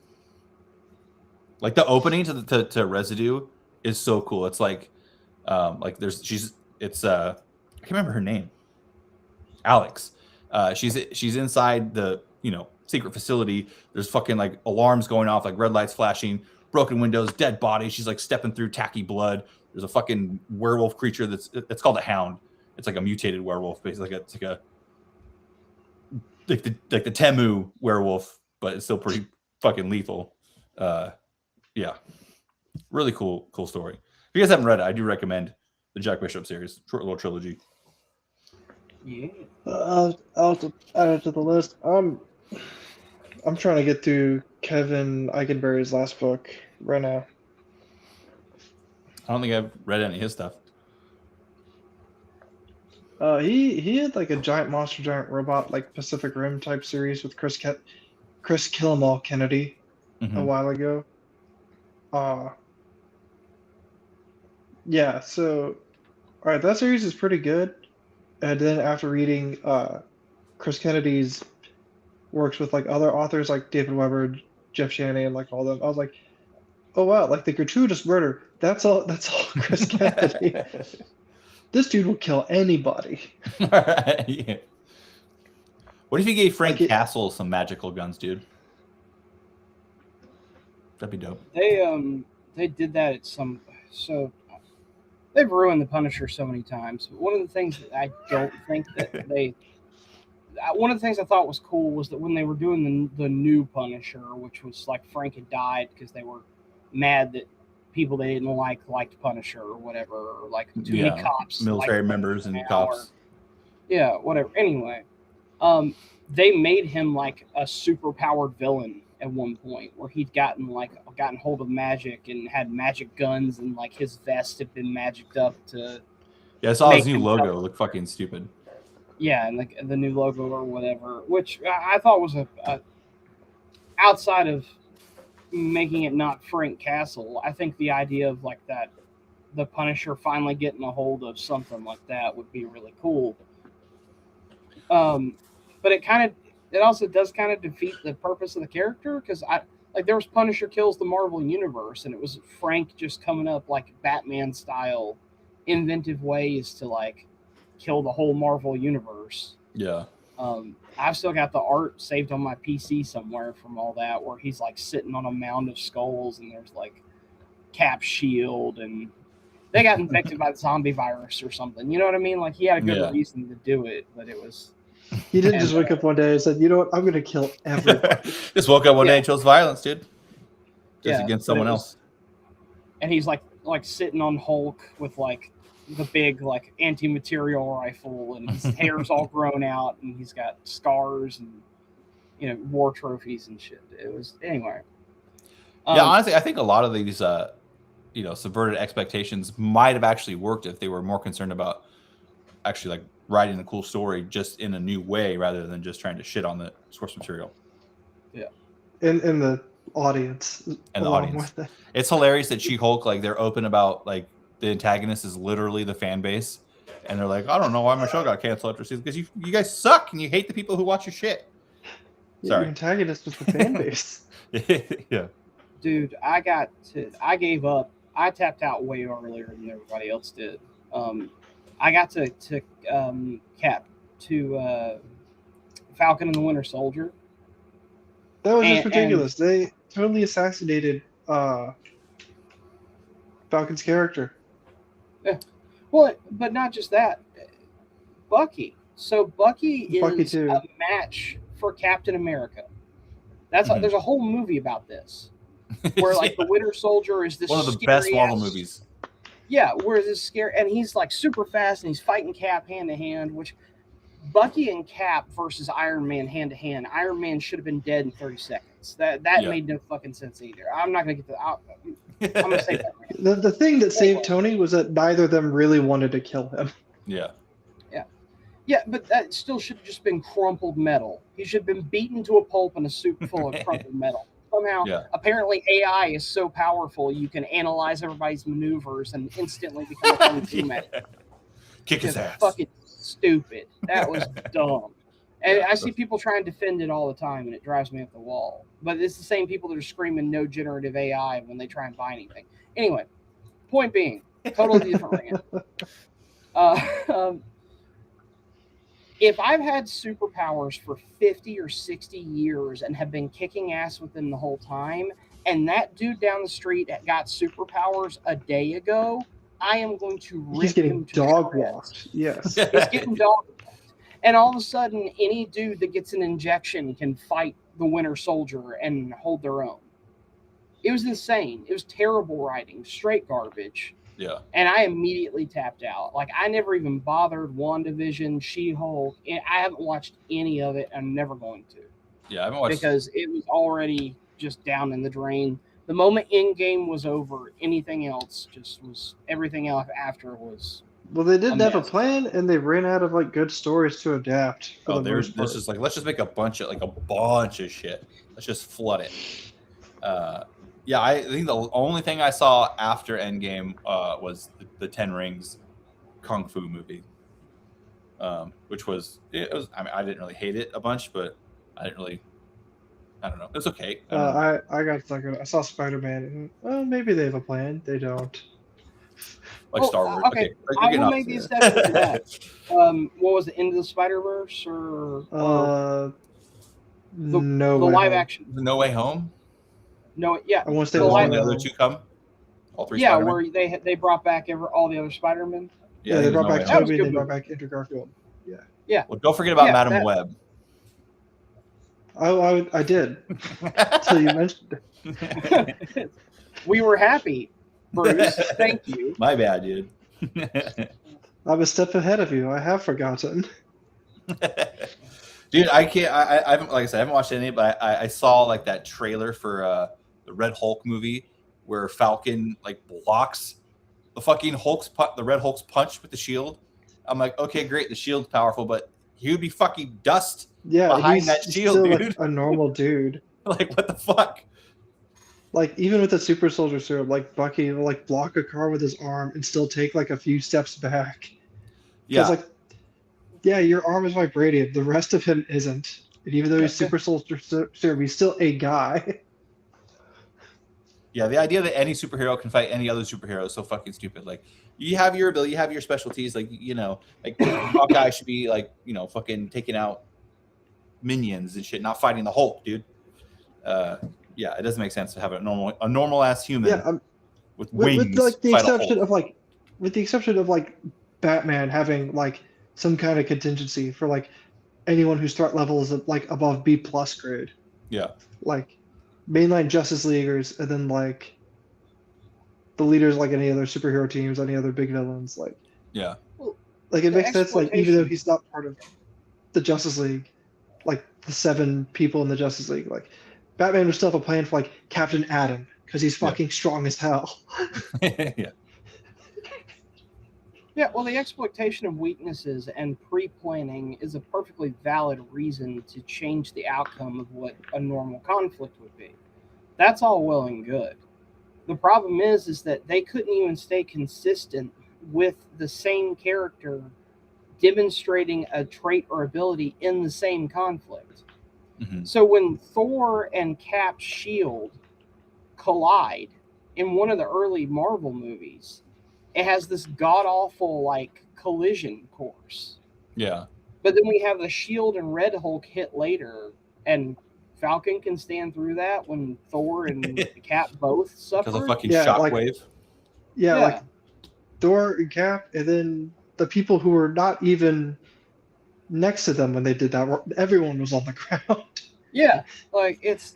Like the opening to Residue is so cool. It's like I can't remember her name. Alex. She's inside the secret facility. There's fucking like alarms going off, like red lights flashing, broken windows, dead bodies. She's like stepping through tacky blood. There's a fucking werewolf creature it's called a hound. It's like a mutated werewolf, basically. It's like the Temu werewolf, but it's still pretty fucking lethal. Yeah, really cool story. If you guys haven't read it, I do recommend the Jack Bishop series, short little trilogy. Yeah, I'll add it to the list. I'm trying to get through Kevin Eikenberry's last book right now. I don't think I've read any of his stuff. He had like a giant monster, giant robot, like Pacific Rim type series with Chris Killamall Kennedy a while ago. Yeah, so all right, that series is pretty good. And then after reading Chris Kennedy's works with like other authors like David Weber, Jeff Shannon, like all them, I was like, oh wow, like the gratuitous murder. That's all. That's all Chris Kennedy. This dude will kill anybody. Yeah. What if you gave Frank Like it- Castle some magical guns, dude? That'd be dope. They did that at some so they've ruined the Punisher so many times. But one of the things that I don't think that they one of the things I thought was cool was that when they were doing the new Punisher, which was like Frank had died because they were mad that people they didn't liked Punisher or whatever, or like too many cops, military liked members and now, cops. Yeah, whatever. Anyway, they made him like a super powered villain at one point where he'd gotten hold of magic and had magic guns and like his vest had been magicked up to. Yeah, I saw his new him logo. tougher. Look fucking stupid. Yeah, and the new logo or whatever, which I thought was a outside of making it not Frank Castle. I think the idea of like that, the Punisher finally getting a hold of something like that would be really cool. But it also does kind of defeat the purpose of the character because there was Punisher kills the Marvel universe and it was Frank just coming up like Batman style, inventive ways to like kill the whole Marvel universe. Yeah. I've still got the art saved on my PC somewhere from all that where he's like sitting on a mound of skulls and there's like Cap's shield and they got infected by the zombie virus or something. You know what I mean? Like he had a good reason to do it, but it was. He didn't just wake up one day and said, "You know what? I'm going to kill everybody." Just woke up one day and chose violence, dude. Just against someone else. And he's like sitting on Hulk with like the big like anti-material rifle, and his hair's all grown out, and he's got scars and war trophies and shit. It was anyway. Yeah, honestly, I think a lot of these subverted expectations might have actually worked if they were more concerned about actually like writing a cool story just in a new way rather than just trying to shit on the source material. Yeah. And the audience. And the audience. It's hilarious that She-Hulk, like they're open about like the antagonist is literally the fan base. And they're like, I don't know why my show got canceled after season because you guys suck and you hate the people who watch your shit. Sorry. Your antagonist was the fan base. Yeah. Dude, I gave up. I tapped out way earlier than everybody else did. I got to Falcon and the Winter Soldier. That was just ridiculous. They totally assassinated Falcon's character. Yeah. Well, but not just that. Bucky. So Bucky is a match for Captain America. That's there's a whole movie about this. Where like the Winter Soldier is this one of the best Marvel movies. Yeah, where this scary and he's like super fast and he's fighting Cap hand to hand, which Bucky and Cap versus Iron Man hand to hand. Iron Man should have been dead in 30 seconds. That made no fucking sense either. I'm not gonna get to I'm gonna say that. The thing that saved Tony was that neither of them really wanted to kill him. Yeah. Yeah, but that still should have just been crumpled metal. He should have been beaten to a pulp in a soup full of crumpled metal. Somehow, apparently AI is so powerful you can analyze everybody's maneuvers and instantly become a fun teammate. Kick his ass. Fucking stupid. That was dumb. And I see people try and defend it all the time, and it drives me up the wall. But it's the same people that are screaming no generative AI when they try and buy anything. Anyway, point being, totally different rant. If I've had superpowers for 50 or 60 years and have been kicking ass with them the whole time, and that dude down the street got superpowers a day ago, I am going to rip He's getting him to dog shreds. walked. Yes. He's getting dog walked. And all of a sudden, any dude that gets an injection can fight the Winter Soldier and hold their own. It was insane. It was terrible writing, straight garbage. Yeah. And I immediately tapped out. Like, I never even bothered WandaVision, She-Hulk. I haven't watched any of it. I'm never going to. Yeah, I haven't watched. Because it was already just down in the drain. The moment Endgame was over, anything else everything else after was. Well, they didn't have a plan, and they ran out of like good stories to adapt. There's just like let's just make a bunch of shit. Let's just flood it. Yeah, I think the only thing I saw after Endgame was the Ten Rings Kung Fu movie, which was I mean I didn't really hate it a bunch, but I didn't really I don't know. It was okay. I don't know. I got stuck. I saw Spider-Man, and well, maybe they have a plan. They don't. Like Well, Star Wars. okay, We're I getting will off make the here. exception for that. What was it, Into the Spider-Verse or the, No the way live home. action? No Way Home. No, yeah, I want to stay the with live, The No other Way two Home. come. All three. yeah, Spider-Man? where they brought back all the other Spider-Men. Yeah, I they think it was brought No Way back Home. That was a Toby and good they brought movie. back Andrew Garfield. Yeah, Yeah, Well, don't forget about Yeah, Madam that- Web. I did until you mentioned it. we were happy, Bruce. Thank you. My bad, dude. I'm a step ahead of you. I have forgotten. Dude, I can't. I haven't, like I said, I haven't watched any, but I saw like that trailer for the Red Hulk movie where Falcon like blocks the fucking the Red Hulk's punch with the shield. I'm like, okay, great, the shield's powerful, but he would be fucking dust Yeah, behind he's that shield, still dude. like a normal dude. Like, what the fuck? Like even with the super soldier serum, like Bucky will like block a car with his arm and still take like a few steps back. Yeah, Because like, yeah, your arm is vibranium. The rest of him isn't. And even though he's super soldier serum, he's still a guy. yeah. The idea that any superhero can fight any other superhero is so fucking stupid. Like, you have your ability, you have your specialties. Like, like Hawkeye should be like, fucking taking out minions and shit, not fighting the Hulk, dude. Yeah, it doesn't make sense to have a normal ass human Yeah, with wings with like the fight a exception Hulk. of like, with the exception of like Batman having like some kind of contingency for like anyone whose threat level is like above B+ grade. Yeah, Like mainline Justice Leaguers, and then like the leaders like any other superhero teams, any other big villains. Like yeah, it The makes sense. Like even though exploitation. he's not part of the Justice League, like the 7 people in the Justice League, like Batman would still have a plan for like Captain Atom because he's Yeah. fucking strong as hell. yeah, Yeah, well, the exploitation of weaknesses and pre-planning is a perfectly valid reason to change the outcome of what a normal conflict would be. That's all well and good. The problem is that they couldn't even stay consistent with the same character demonstrating a trait or ability in the same conflict. Mhm. So when Thor and Cap's shield collide in one of the early Marvel movies, it has this god-awful like collision course. yeah. But then we have the shield and Red Hulk hit later, and Falcon can stand through that when Thor and Cap both suffer. Because of fucking Yeah, like- shockwave. Yeah, Yeah. like Thor and Cap, and then the people who were not even next to them when they did that, everyone was on the ground. Yeah, like it's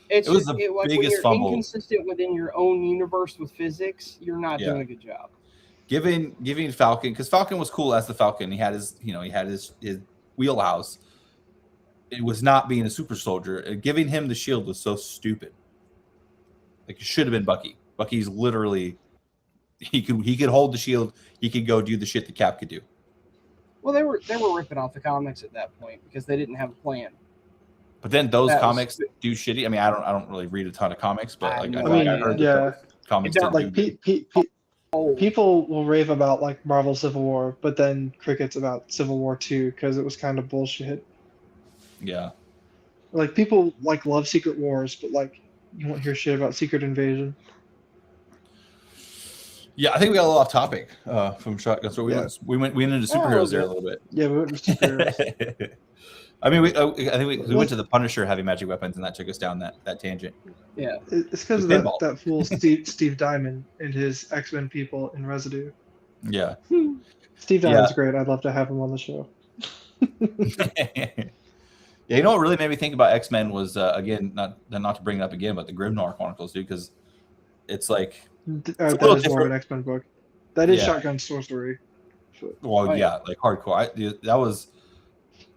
It was the like when biggest you're fumble. inconsistent within your own universe with physics, you're not Yeah. doing a good job. Giving Falcon, because Falcon was cool as the Falcon. He had his his wheelhouse. It was not being a super soldier. Giving him the shield was so stupid. Like, it should have been Bucky. Bucky's literally he could hold the shield. He could go do the shit the Cap could do. Well, they were ripping off the comics at that point because they didn't have a plan. But then those That was- comics do shitty. I mean, I don't really read a ton of comics, but like I I, mean, I heard that yeah. those comics It didn't Like do people will rave about like Marvel Civil War, but then crickets about Civil War 2 because it was kind of bullshit. yeah. Like people like love Secret Wars, but like you won't hear shit about Secret Invasion. Yeah, I think we got a little off topic from shotguns. So we went into superheroes there a little bit. Yeah, we went with superheroes. I mean, I think we went to the Punisher having magic weapons, and that took us down that tangent. Yeah. It's because of With pinball. that fool Steve Diamond and his X-Men people in Residue. Yeah. Steve Diamond's great. I'd love to have him on the show. Yeah, you know what really made me think about X-Men was again, not to bring it up again, but the Grimnoir Chronicles, dude, because it's like, That little is more of an X-Men book. That is Yeah. Shotgun Sorcery. well, Oh, yeah, like hardcore. That was,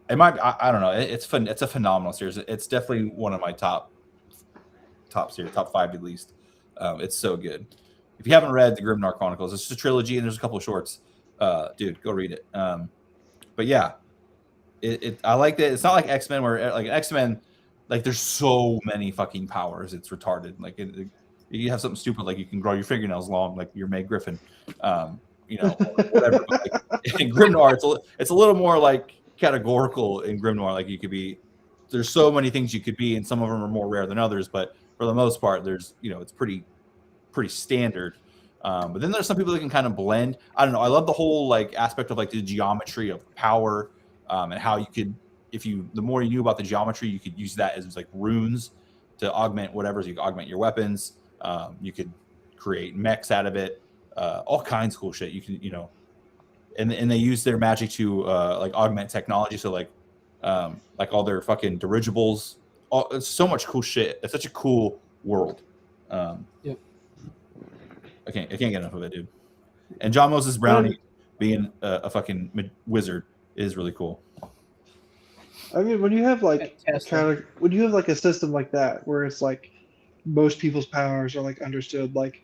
it might. I don't know. It's fun. It's a phenomenal series. It's definitely one of my top series, top 5 at least. It's so good. If you haven't read the Grimnoir Chronicles, it's just a trilogy and there's a couple of shorts. Dude, go read it. But yeah, I like that. It's not like X-Men where like X-Men, like there's so many fucking powers. It's retarded. Like you have something stupid like you can grow your fingernails long, like you're Meg Griffin, or whatever. But like, in Grimnoir, it's a little more like categorical in Grimnoir. Like you could be there's so many things you could be, and some of them are more rare than others. But for the most part, there's it's pretty standard. But then there's some people that can kind of blend. I don't know. I love the whole like aspect of like the geometry of power, and how you could, the more you knew about the geometry, you could use that as like runes to augment whatever. So you could augment your weapons. You could create mechs out of it. All kinds of cool shit. You can, and they use their magic to like augment technology. So like all their fucking dirigibles. It's so much cool shit. It's such a cool world. Yep. I can't get enough of it, dude. And John Moses Brownie being a fucking wizard is really cool. I mean, when you have like when you have like a system like that where it's like most people's powers are like understood, like,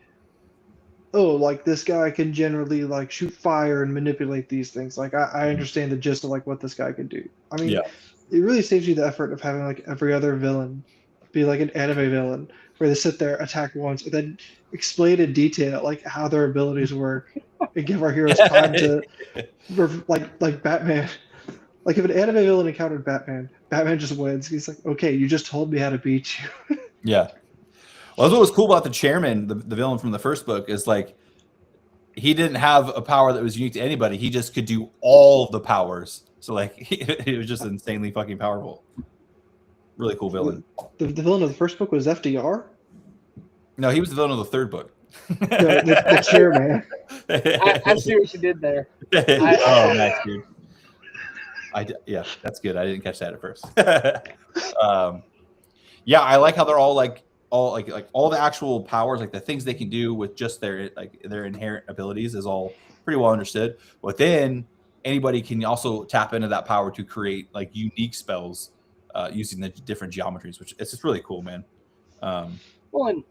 oh, like this guy can generally like shoot fire and manipulate these things. Like I understand the gist of like what this guy can do. I mean, it really saves you the effort of having like every other villain be like an anime villain where they sit there, attack once, and then explain in detail like how their abilities work and give our heroes time to like Batman. Like if an anime villain encountered Batman, Batman just wins. He's like, okay, you just told me how to beat you. Yeah. Well, that's what was cool about the chairman, the villain from the first book, is like he didn't have a power that was unique to anybody. He just could do all the powers. So like he was just insanely fucking powerful. Really cool villain. The villain of the first book was FDR? No, he was the villain of the third book. No, the chairman. I see what you did there. Oh, nice, dude. Yeah, that's good. I didn't catch that at first. Yeah, I like how they're all all the actual powers, like the things they can do with just their inherent abilities, is all pretty well understood. But then anybody can also tap into that power to create like unique spells using the different geometries, which it's just really cool, man. Well, and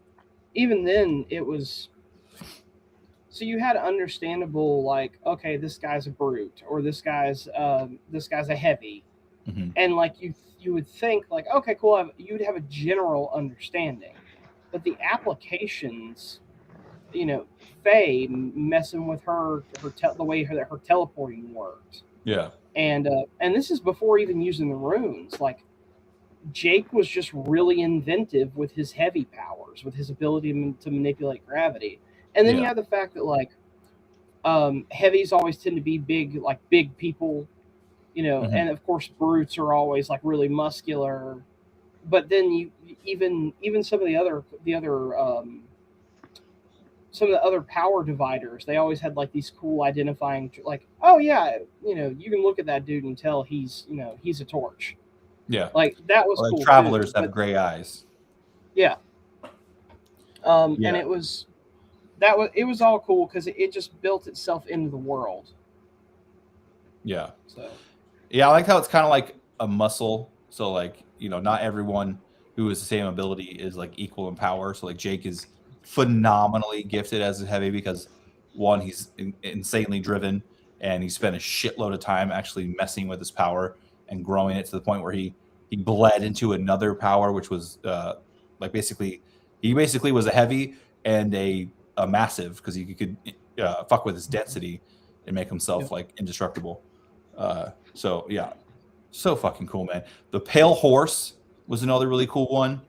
even then, it was. So you had understandable, like, okay, this guy's a brute, or this guy's a heavy, and like you would think like, okay, cool, you'd have a general understanding, but the applications, Faye messing with the way her teleporting worked, and this is before even using the runes. Like Jake was just really inventive with his heavy powers, with his ability to manipulate gravity. And then you have the fact that like heavies always tend to be big people, and of course brutes are always like really muscular. But then even some of the other power dividers, they always had like these cool identifying, like, oh yeah, you can look at that dude and tell he's a torch. Yeah, like that was cool. Like travelers have gray eyes. Yeah. And it was all cool because it just built itself into the world. Yeah. So. Yeah, I like how it's kind of like a muscle. So like, not everyone who has the same ability is like equal in power. So like Jake is phenomenally gifted as a heavy because one, he's insanely driven, and he spent a shitload of time actually messing with his power and growing it to the point where he bled into another power, which was he basically was a heavy and a massive, because he could fuck with his density and make himself like indestructible. So yeah, so fucking cool, man. The Pale Horse was another really cool one.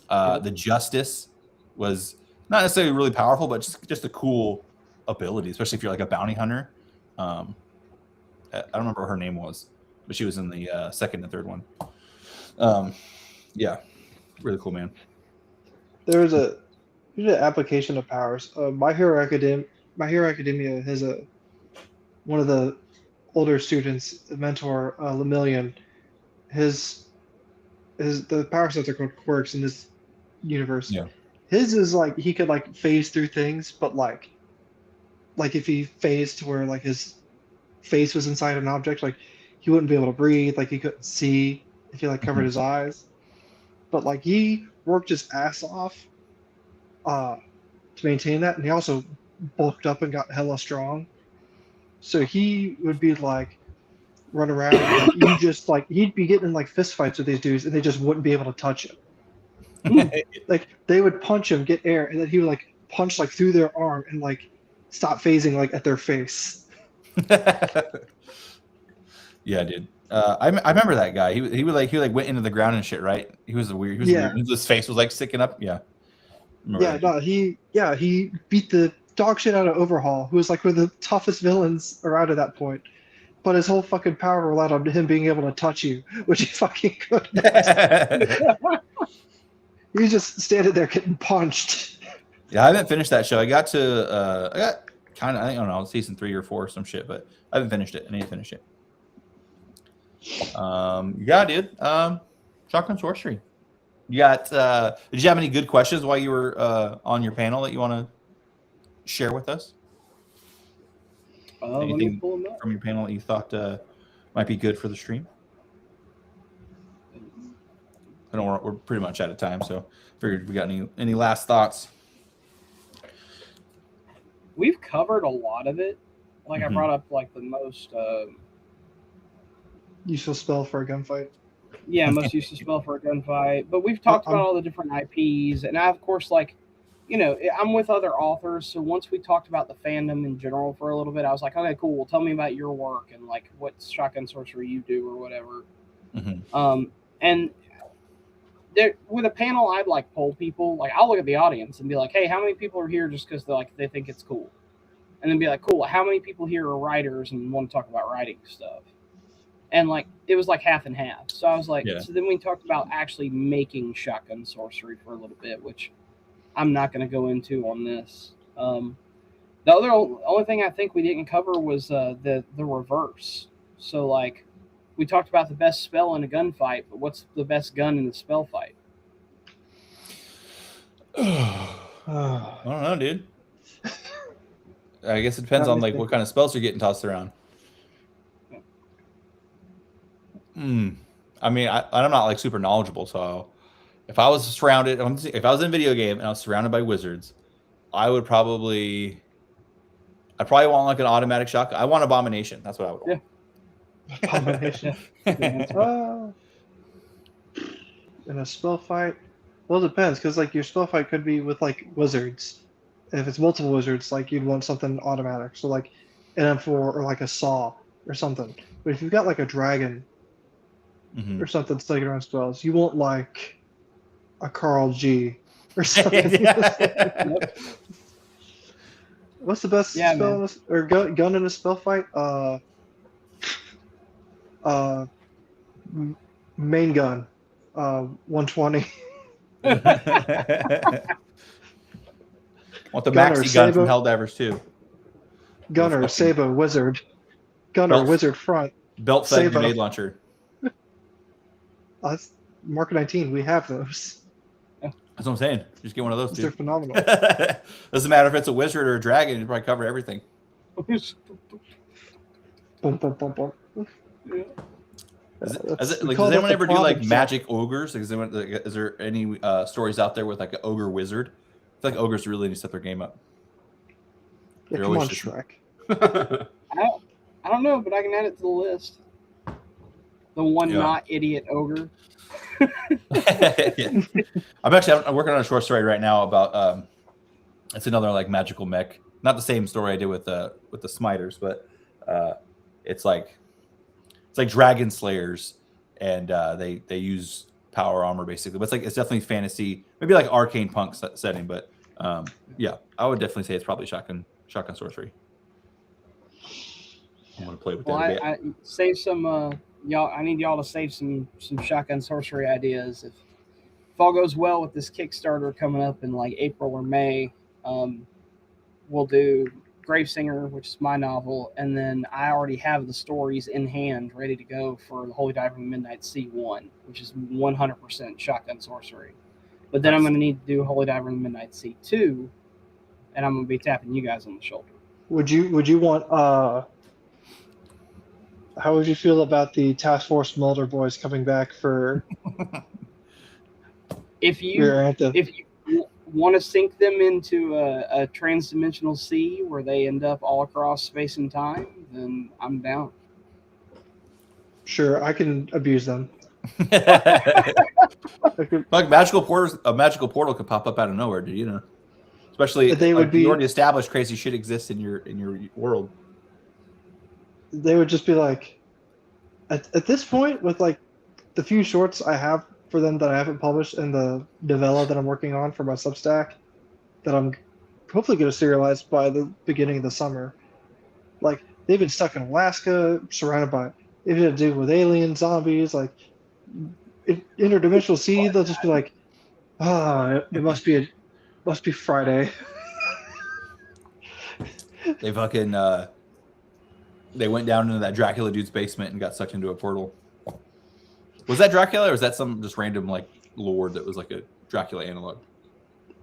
The Justice was not necessarily really powerful, but just a cool ability, especially if you're like a bounty hunter. I don't remember what her name was, but she was in the second and third one. Yeah, really cool, man. There's an application of powers. My Hero Academia has one of the older students, the mentor, Lemillion. The power sets are called quirks in this universe. Yeah. His is like he could like phase through things, but like if he phased to where like his face was inside an object, like he wouldn't be able to breathe, like he couldn't see if he like covered his eyes. But like he worked his ass off to maintain that, and he also bulked up and got hella strong. So he would be like run around, like, you just like he'd be getting in like fist fights with these dudes, and they just wouldn't be able to touch him. Like they would punch him, get air, and then he would like punch like through their arm and like stop phasing like at their face. Yeah, dude. I remember that guy. He went into the ground and shit, right? He was weird. He was Yeah. weird. His face was like sticking up. Yeah. Yeah, no, he beat the dog shit out of Overhaul, who was like one of the toughest villains around at that point. But his whole fucking power relied on him being able to touch you, which he fucking couldn't. He just standing there getting punched. Yeah, I haven't finished that show. I got kind of, I don't know, season 3 or 4 or some shit, but I haven't finished it. I need to finish it. Yeah, dude. Shotgun Sorcery. You got, did you have any good questions while you were on your panel that you want to share with us? Let me Anything pull them up. from your panel that you thought might be good for the stream? I know we're pretty much out of time, so figured we got any last thoughts. We've covered a lot of it. Like I Mhm. brought up like the most Useful spell for a gunfight. yeah, most useful spell for a gunfight. But we've talked about all the different IPs, and I of course like, you know, I'm with other authors, so once we talked about the fandom in general for a little bit, I was like, okay, cool. Well, tell me about your work and like what shotgun sorcery you do or whatever. Mhm. And there, with a panel, I'd like poll people. Like I'll look at the audience and be like, hey, how many people are here just because they think it's cool? And then be like, cool, how many people here are writers and want to talk about writing stuff? And like it was like half and half. So I was like, Yeah. so then we talked about actually making shotgun sorcery for a little bit, which I'm not going to go into on this. The only thing I think we didn't cover was the reverse. So like we talked about the best spell in a gunfight, but what's the best gun in the spell fight? I don't know, dude. I guess it depends on like what kind of spells you're getting tossed around. I mean, I'm not like super knowledgeable, so if I was surrounded, if I was in a video game and I was surrounded by wizards, I'd probably want like an automatic shotgun. I want Abomination. That's what I would want. Yeah. Abomination. In a spell fight, well, it depends, because like your spell fight could be with like wizards. And if it's multiple wizards, like you'd want something automatic, so like an M4 or like a saw or something. But if you've got like a dragon or something sticking around spells, you want like a Carl G or something. What's the best spell in this, or gun in a spell fight? Main gun, 120. Want the maxi gun from Helldivers too. Gunner, Sabo, wizard. Gunner, wizard front. Belt fed grenade launcher. That's Mark 19. We have those. That's what I'm saying. Just get one of those, dude. They're phenomenal. Doesn't matter if it's a wizard or a dragon, you probably cover everything. Boom, boom, boom, boom. Does anyone ever do like magic ogres? Is there any stories out there with like an ogre wizard? I feel like ogres really need to step their game up. Yeah, come on, Shrek. I don't know, but I can add it to the list. The one not idiot ogre. Yeah. I'm working on a short story right now about it's another like magical mech. Not the same story I did with the Smiters, but it's like dragon slayers, and they use power armor basically. But it's definitely fantasy, maybe like arcane punk setting. But yeah, I would definitely say it's probably shotgun sorcery. I'm gonna play with that. I save some y'all. I need y'all to save some shotgun sorcery ideas. If all goes well with this Kickstarter coming up in like April or May, we'll do Gravesinger, which is my novel, and then I already have the stories in hand, ready to go for the Holy Diver and Midnight Sea 1, which is 100% shotgun sorcery. But then I'm going to need to do Holy Diver and Midnight Sea 2, and I'm going to be tapping you guys on the shoulder. Would you want how would you feel about the Task Force Mulder boys coming back for if you want to sink them into a trans-dimensional sea where they end up all across space and time, then I'm down. Sure, I can abuse them. Like a magical portal could pop up out of nowhere, dude. You know, especially they would be you already established crazy shit exists in your world. They would just be like, at this point, with like the few shorts I have for them that I haven't published, and the novella that I'm working on for my Substack, that I'm hopefully going to serialize by the beginning of the summer. Like they've been stuck in Alaska, surrounded by they've had to deal with aliens, zombies, like interdimensional sea. They'll just be like, it must be Friday. They fucking they went down into that Dracula dude's basement and got sucked into a portal. Was that Dracula, or was that some just random like lord that was like a Dracula analog?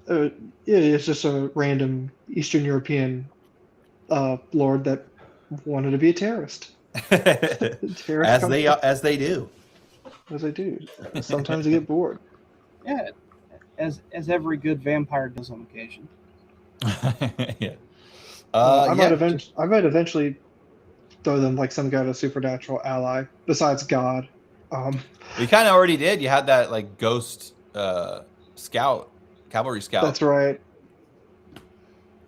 Yeah, it's just a random Eastern European lord that wanted to be a terrorist. As they do. As they do. Sometimes they get bored. Yeah, as every good vampire does on occasion. Yeah. I might eventually throw them like some kind of supernatural ally besides God. You kind of already did. You had that like ghost scout, cavalry scout. That's right.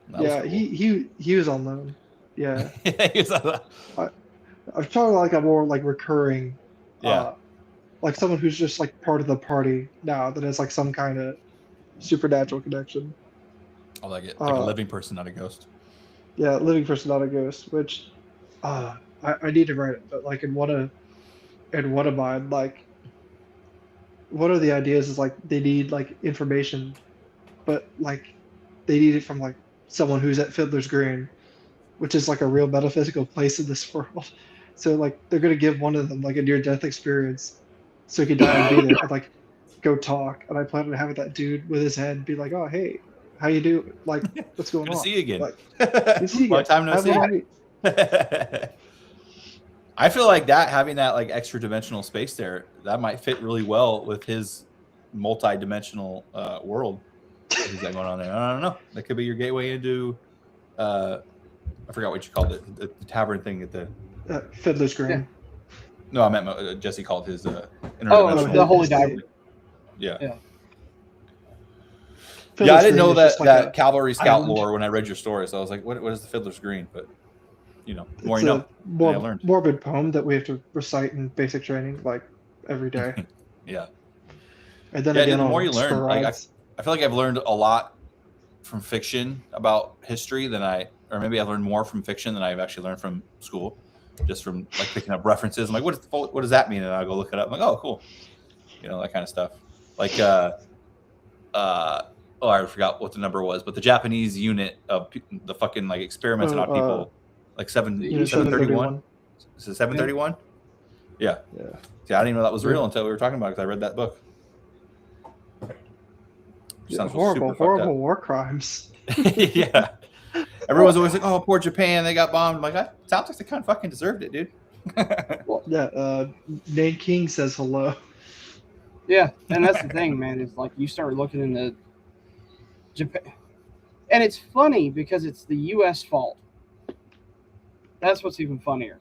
That was cool. he was on loan. Yeah. He was on I'm talking like a more like recurring, Yeah. Like someone who's just like part of the party now that has like some kind of supernatural connection. I like it. Like a living person, not a ghost. Yeah, living person, not a ghost. Which, I need to write it, but like in one of mine, like one of the ideas is like they need like information, but like they need it from like someone who's at Fiddler's Green, which is like a real metaphysical place in this world. So like they're gonna give one of them like a near-death experience, so he can die and be there and like go talk. And I plan on having that dude with his head be like, "Oh hey, how you do? Like what's going Good on? to see you again. Like, good to see you Long again. time no Have a see. long week." I feel like that having that like extra dimensional space there, that might fit really well with his multi-dimensional world that he's got going on there. I don't know. That could be your gateway into I forgot what you called it, the tavern thing at the Fiddler's Green. Yeah. No, I meant Jesse called his Oh, interdimensional. the Holy Diver. Yeah. Yeah. Yeah, I didn't know Green is that just like that a cavalry scout island. lore when I read your story. So I was like, what is the Fiddler's Green? But you know, the more It's you a know. I learned. morbid poem that we have to recite in basic training like every day. Yeah. And then Yeah, again the more on you learn, spur like, rides. I feel like I've learned a lot from fiction about history or maybe I've learned more from fiction than I've actually learned from school, just from like picking up references. I'm like, what does that mean? And I'll go look it up. I'm like, oh, cool. You know, that kind of stuff. Like, I forgot what the number was, but the Japanese unit of the fucking like experimenting on people, like 731. Is it 731? Yeah. Yeah. See, I didn't even know that was real until we were talking about it because I read that book. Sounds Horrible war crimes. Yeah. Everyone's always like, "Oh, poor Japan, they got bombed." I'm like, it sounds like they kind of fucking deserved it, dude. Yeah. Nate King says hello. Yeah, and that's the thing, man. Is like you start looking into Japan, and it's funny because it's the U.S. fault. That's what's even funnier,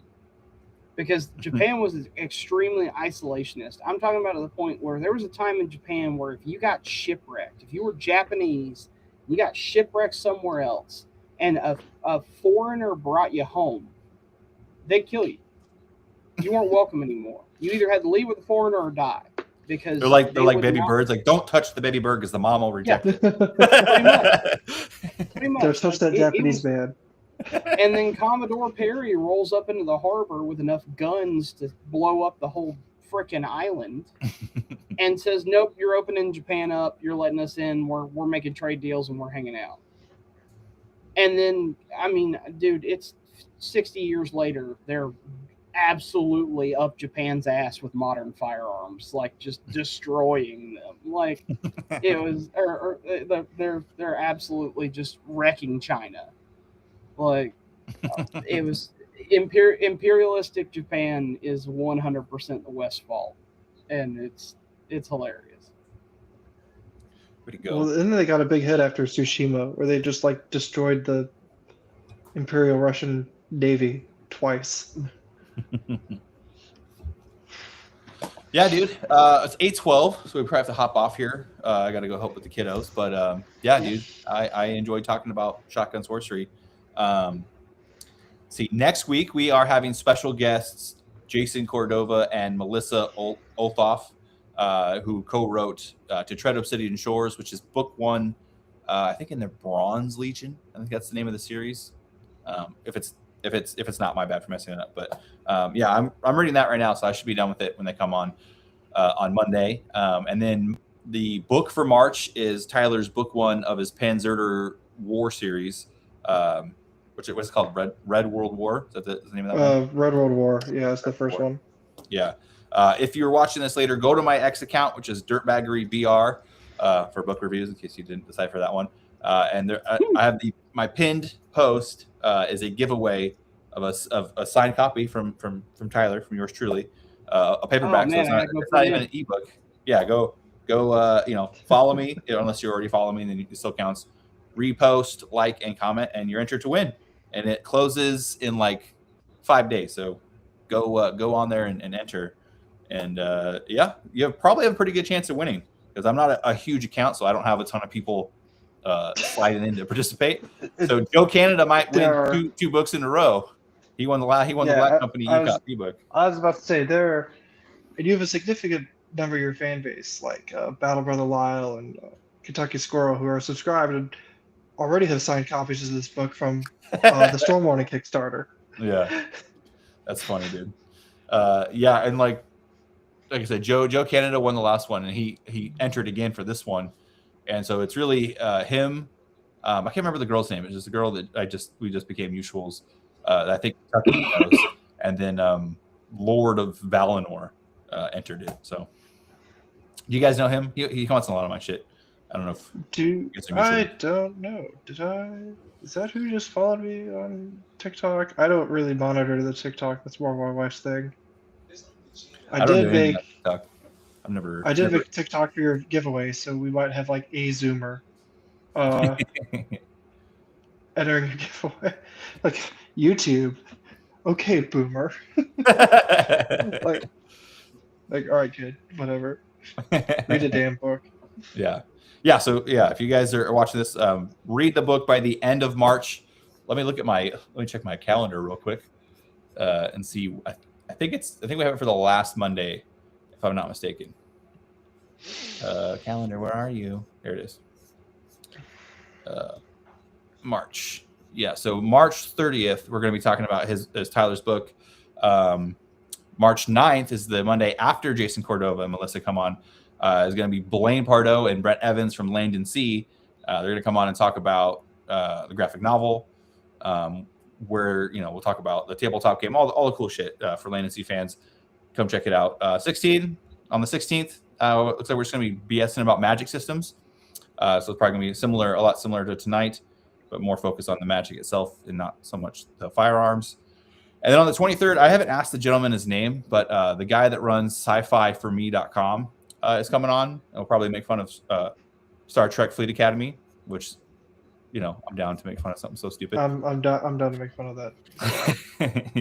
because Japan was extremely isolationist. I'm talking about to the point where there was a time in Japan where if you got shipwrecked, if you were Japanese, you got shipwrecked somewhere else, and a foreigner brought you home, they'd kill you. You weren't welcome anymore. You either had to leave with the foreigner or die. Because they're like would baby not- birds. Like, don't touch the baby bird because the mom will reject it. Pretty much. Don't touch that Japanese man. And then Commodore Perry rolls up into the harbor with enough guns to blow up the whole freaking island, and says, "Nope, you're opening Japan up. You're letting us in. We're making trade deals and we're hanging out." And then, I mean, dude, it's 60 years later. They're absolutely up Japan's ass with modern firearms, like just destroying them. Like it was, they're absolutely just wrecking China. Like it was imperialistic Japan is 100% the West's fault, and it's hilarious. Way to go. Well, then they got a big hit after Tsushima, where they just like destroyed the Imperial Russian Navy twice. Yeah, dude. It's 8:12, so we probably have to hop off here. I got to go help with the kiddos, but yeah, dude, I enjoyed talking about shotgun sorcery. See, next week we are having special guests Jason Cordova and Melissa Olthoff, who co-wrote To Tread Obsidian Shores, which is book 1, I think in the Bronze Legion. I think that's the name of the series. If it's not, my bad for messing it up. But yeah, I'm reading that right now, so I should be done with it when they come on Monday. And then the book for March is Tyler's book 1 of his Panzerter War series, which it was called Red World War. Is that the name of that one? Red World War. Yeah, it's the first one. Yeah. If you're watching this later, go to my X account, which is Dirtbaggery BR, for book reviews, in case you didn't decipher that one. And there, I have my pinned post is a giveaway of a signed copy from Tyler, from yours truly, a paperback. Oh, man, so it's not even an ebook. Yeah, go follow me, unless you already follow me, then it still counts. Repost, like, and comment, and you're entered to win. And it closes in like 5 days, so go on there and enter. And yeah, you probably have a pretty good chance of winning, because I'm not a huge account, so I don't have a ton of people sliding in to participate. So Joe Canada might win two books in a row. He won the Black Company ebook. I was about to say and you have a significant number of your fan base, like Battle Brother Lyle and Kentucky Squirrel, who are subscribed and already have signed copies of this book from the Storm Warning Kickstarter. Yeah, that's funny, dude. Yeah, and like I said, Joe Canada won the last one, and he entered again for this one, and so it's really him. I can't remember the girl's name. It's just a girl that we just became mutuals. I think Kentucky knows, and then Lord of Valinor entered it. So, do you guys know him? He comments on a lot of my shit. I don't know if I don't know. Is that who just followed me on TikTok? I don't really monitor the TikTok. That's more my wife's thing. I did make a TikTok for your giveaway, so we might have like a Zoomer entering your giveaway. Like YouTube. Okay, boomer. like all right, kid, whatever. Read a damn book. Yeah. So yeah, if you guys are watching this, read the book by the end of March. Let me check my calendar real quick and see. I think we have it for the last Monday, if I'm not mistaken. Calendar, where are you? There it is. March. Yeah, so March 30th, we're going to be talking about his Tyler's book. March 9th is the Monday after Jason Cordova and Melissa come on. Is going to be Blaine Pardo and Brett Evans from Langdon Sea. They're going to come on and talk about the graphic novel, where we'll talk about the tabletop game, all the cool shit for Langdon Sea fans. Come check it out. On the 16th, looks like we're just going to be BSing about magic systems. So it's probably going to be a lot similar to tonight, but more focused on the magic itself and not so much the firearms. And then on the 23rd, I haven't asked the gentleman his name, but the guy that runs sci-fi4me.com is coming on. And we'll probably make fun of Star Trek Fleet Academy, which, I'm down to make fun of something so stupid. I'm down to make fun of that.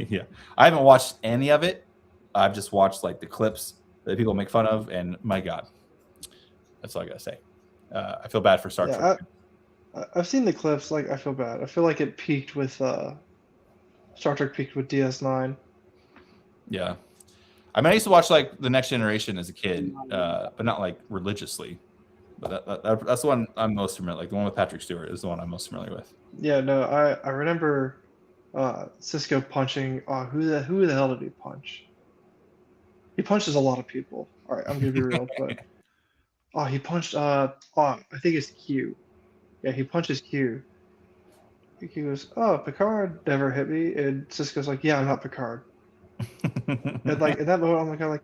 Yeah. I haven't watched any of it. I've just watched like the clips that people make fun of, and my God, that's all I gotta say. I feel bad for Star Trek. I've seen the clips. Like, I feel bad. I feel like it peaked with Star Trek peaked with DS9. Yeah. I mean, I used to watch like The Next Generation as a kid, but not like religiously. But that's the one I'm most familiar. Like the one with Patrick Stewart is the one I'm most familiar with. Yeah, no, I remember Cisco punching. Who the hell did he punch? He punches a lot of people. All right, I'm gonna be real, but he punched. I think it's Q. Yeah, he punches Q. He goes, Picard never hit me, and Cisco's like, yeah, I'm not Picard. And like in that moment, I'm kind of like,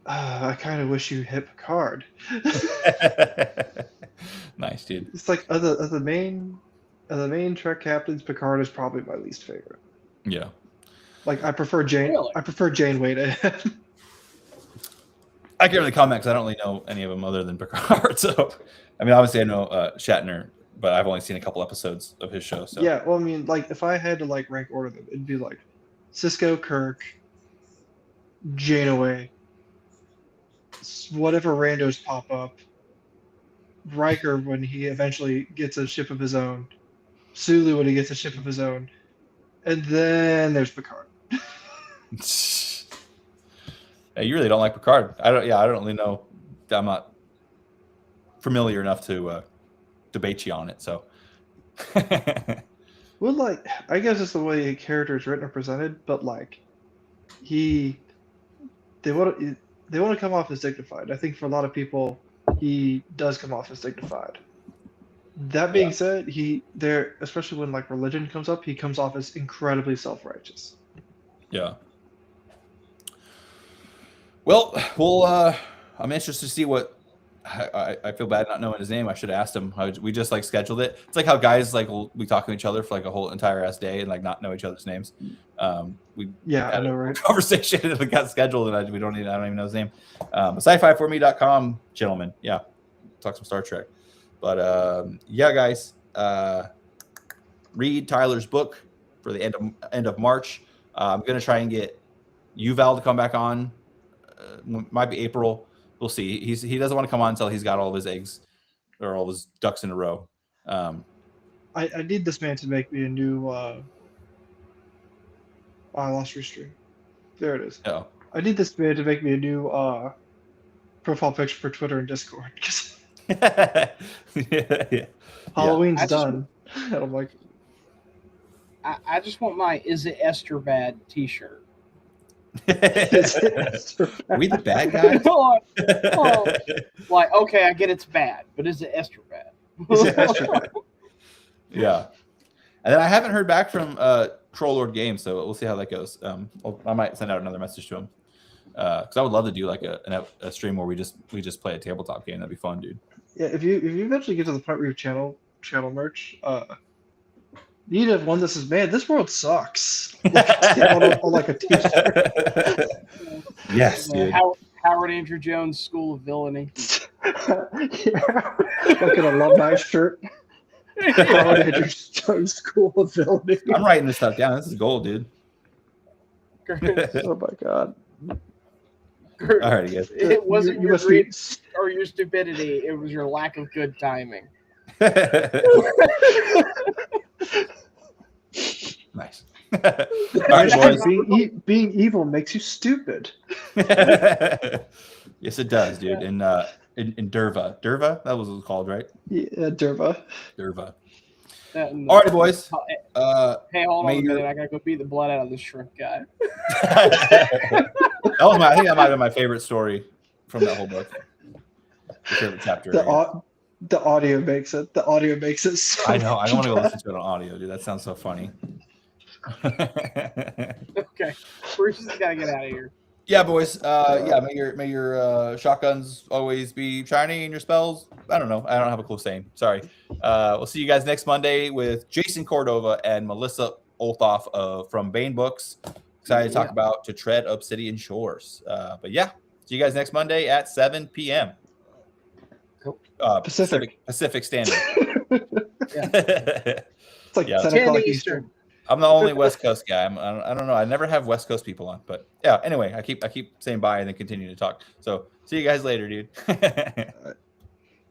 I kind of wish you hit Picard. Nice, dude. It's like of the main Trek captains, Picard is probably my least favorite. Yeah. Like I prefer Jane. Really? I prefer Janeway to him. I can't really comment because I don't really know any of them other than Picard. So, I mean, obviously I know Shatner, but I've only seen a couple episodes of his show. So yeah, well, I mean, like if I had to like rank order them, it'd be like Cisco, Kirk, Janeway, whatever randos pop up, Riker when he eventually gets a ship of his own, Sulu when he gets a ship of his own, and then there's Picard. You really don't like Picard. I don't really know. I'm not familiar enough to debate you on it. So, Well, like, I guess it's the way a character is written or presented, but like, he, they want to come off as dignified. I think for a lot of people, he does come off as dignified. That being said, especially when like religion comes up, he comes off as incredibly self-righteous. yeah. Well, I'm interested to see what. I feel bad not knowing his name. I should have asked him. We just like scheduled it. It's like how guys like we talk to each other for like a whole entire ass day and like not know each other's names. We I know, a right? conversation and we got scheduled and I don't even know his name. Sci-fi4me.com, gentlemen. Yeah, talk some Star Trek. But yeah, guys, read Tyler's book for the end of March. I'm gonna try and get Yuval to come back on. Might be April. We'll see. He doesn't want to come on until he's got all of his eggs or all of his ducks in a row. I need this man to make me a new. I lost restream. There it is. Oh. I need this man to make me a new profile picture for Twitter and Discord because yeah. Halloween's done. And I'm like, I just want my "Is it Esther bad" T-shirt. Are we the bad guys? Like, okay, I get it's bad, but is it Esther bad? is it Esther bad? Yeah. And then I haven't heard back from Troll Lord Games, so we'll see how that goes. I might send out another message to him because I would love to do like a stream where we just play a tabletop game. That'd be fun, dude. Yeah, if you eventually get to the point where you channel merch, you need to have one that says, "Man, this world sucks." Like a T-shirt. Yes, dude. Howard Andrew Jones School of Villainy. Yeah, like an alumni shirt. Howard Andrew Jones School of Villainy. I'm writing this stuff down. This is gold, dude. Oh my god. All right, guys. It wasn't You your must greed be- or your stupidity. It was your lack of good timing. Nice. All right, boys. Being evil makes you stupid. Yes, it does, dude. In Derva, that was what it was called, right? Yeah, Derva. Derva. All right, boys. Hey, hold on a your- minute. I gotta go beat the blood out of this shrimp guy. I think that might have been my favorite story from that whole book. My favorite chapter. The audio makes it. The audio makes it. So I know. I don't want to go listen to it on audio, dude. That sounds so funny. Okay, we're just gotta get out of here. Yeah, boys. Yeah, may your shotguns always be shiny and your spells. I don't know. I don't have a close saying. Sorry. We'll see you guys next Monday with Jason Cordova and Melissa Olthoff from Bane Books. Excited to talk about To Tread Obsidian Shores. But yeah, see you guys next Monday at 7 p.m. Cool. Pacific Standard. It's like 10 10 o'clock Eastern. I'm the only West Coast guy. I don't know. I never have West Coast people on, but yeah. Anyway, I keep saying bye and then continue to talk. So see you guys later, dude.